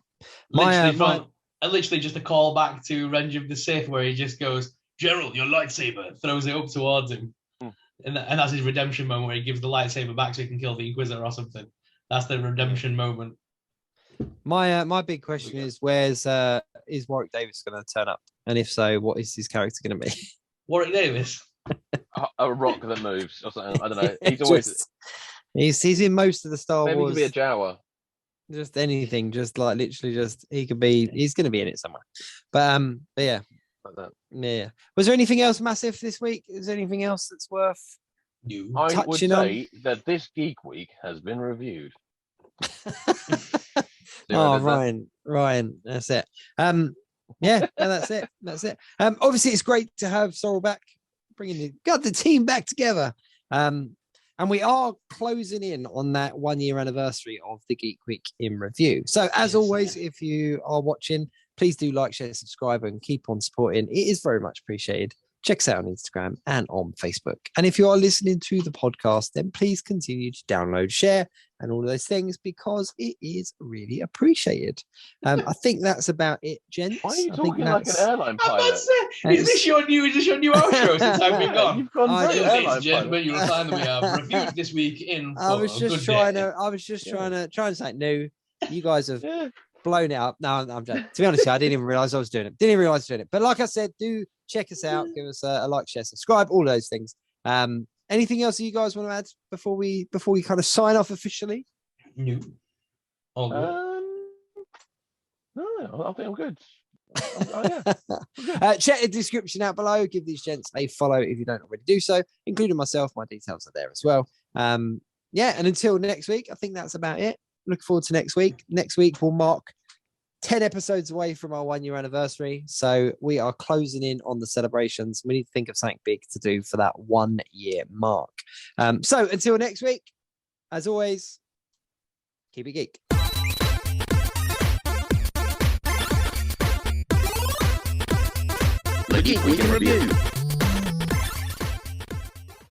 Speaker 3: Literally just a call back to Revenge of the Sith, where he just goes, "Gerald, your lightsaber," throws it up towards him. And that's his redemption moment, where he gives the lightsaber back so he can kill the Inquisitor or something. That's the redemption moment.
Speaker 1: My big question is Warwick Davis going to turn up? And if so, what is his character going to be?
Speaker 3: Warwick Davis?
Speaker 2: a rock that moves or something. I don't know. He's always...
Speaker 1: He's in most of the Star Wars.
Speaker 2: Maybe he could be a Jawa.
Speaker 1: Just anything, just like literally, just he's going to be in it somewhere. But yeah,
Speaker 2: like that.
Speaker 1: Yeah. Was there anything else massive this week? Is there anything else that's worth touching on?
Speaker 2: I would say that this Geek Week has been reviewed.
Speaker 1: Ryan, that's it. That's it. Obviously, it's great to have Sorrell back, bringing the team back together. And we are closing in on that 1-year anniversary of the Geek Week in review. So as always, if you are watching, please do like, share, subscribe, and keep on supporting. It is very much appreciated. Check us out on Instagram and on Facebook. And if you are listening to the podcast, then please continue to download, share, and all of those things, because it is really appreciated. I think that's about it, gents.
Speaker 2: Why are you talking like an airline pilot?
Speaker 3: Is this your new outro since I've been gone?
Speaker 2: You've gone
Speaker 3: ladies and gentlemen, you will find that we have reviewed this week in.
Speaker 1: I was just trying to say no. You guys have blown it up. No, I'm joking. To be honest, I didn't even realize I was doing it. But like I said, do check us out. Give us a like, share, subscribe, all those things. Anything else that you guys want to add before we kind of sign off officially?
Speaker 3: No.
Speaker 2: No, I think I'm good.
Speaker 1: Check the description out below. Give these gents a follow if you don't already do so, including myself. My details are there as well. And until next week, I think that's about it. Looking forward to next week. Next week will mark 10 episodes away from our 1-year anniversary. So we are closing in on the celebrations. We need to think of something big to do for that 1-year mark. So until next week, as always, Keep it geek.
Speaker 4: The Geek Week in Review.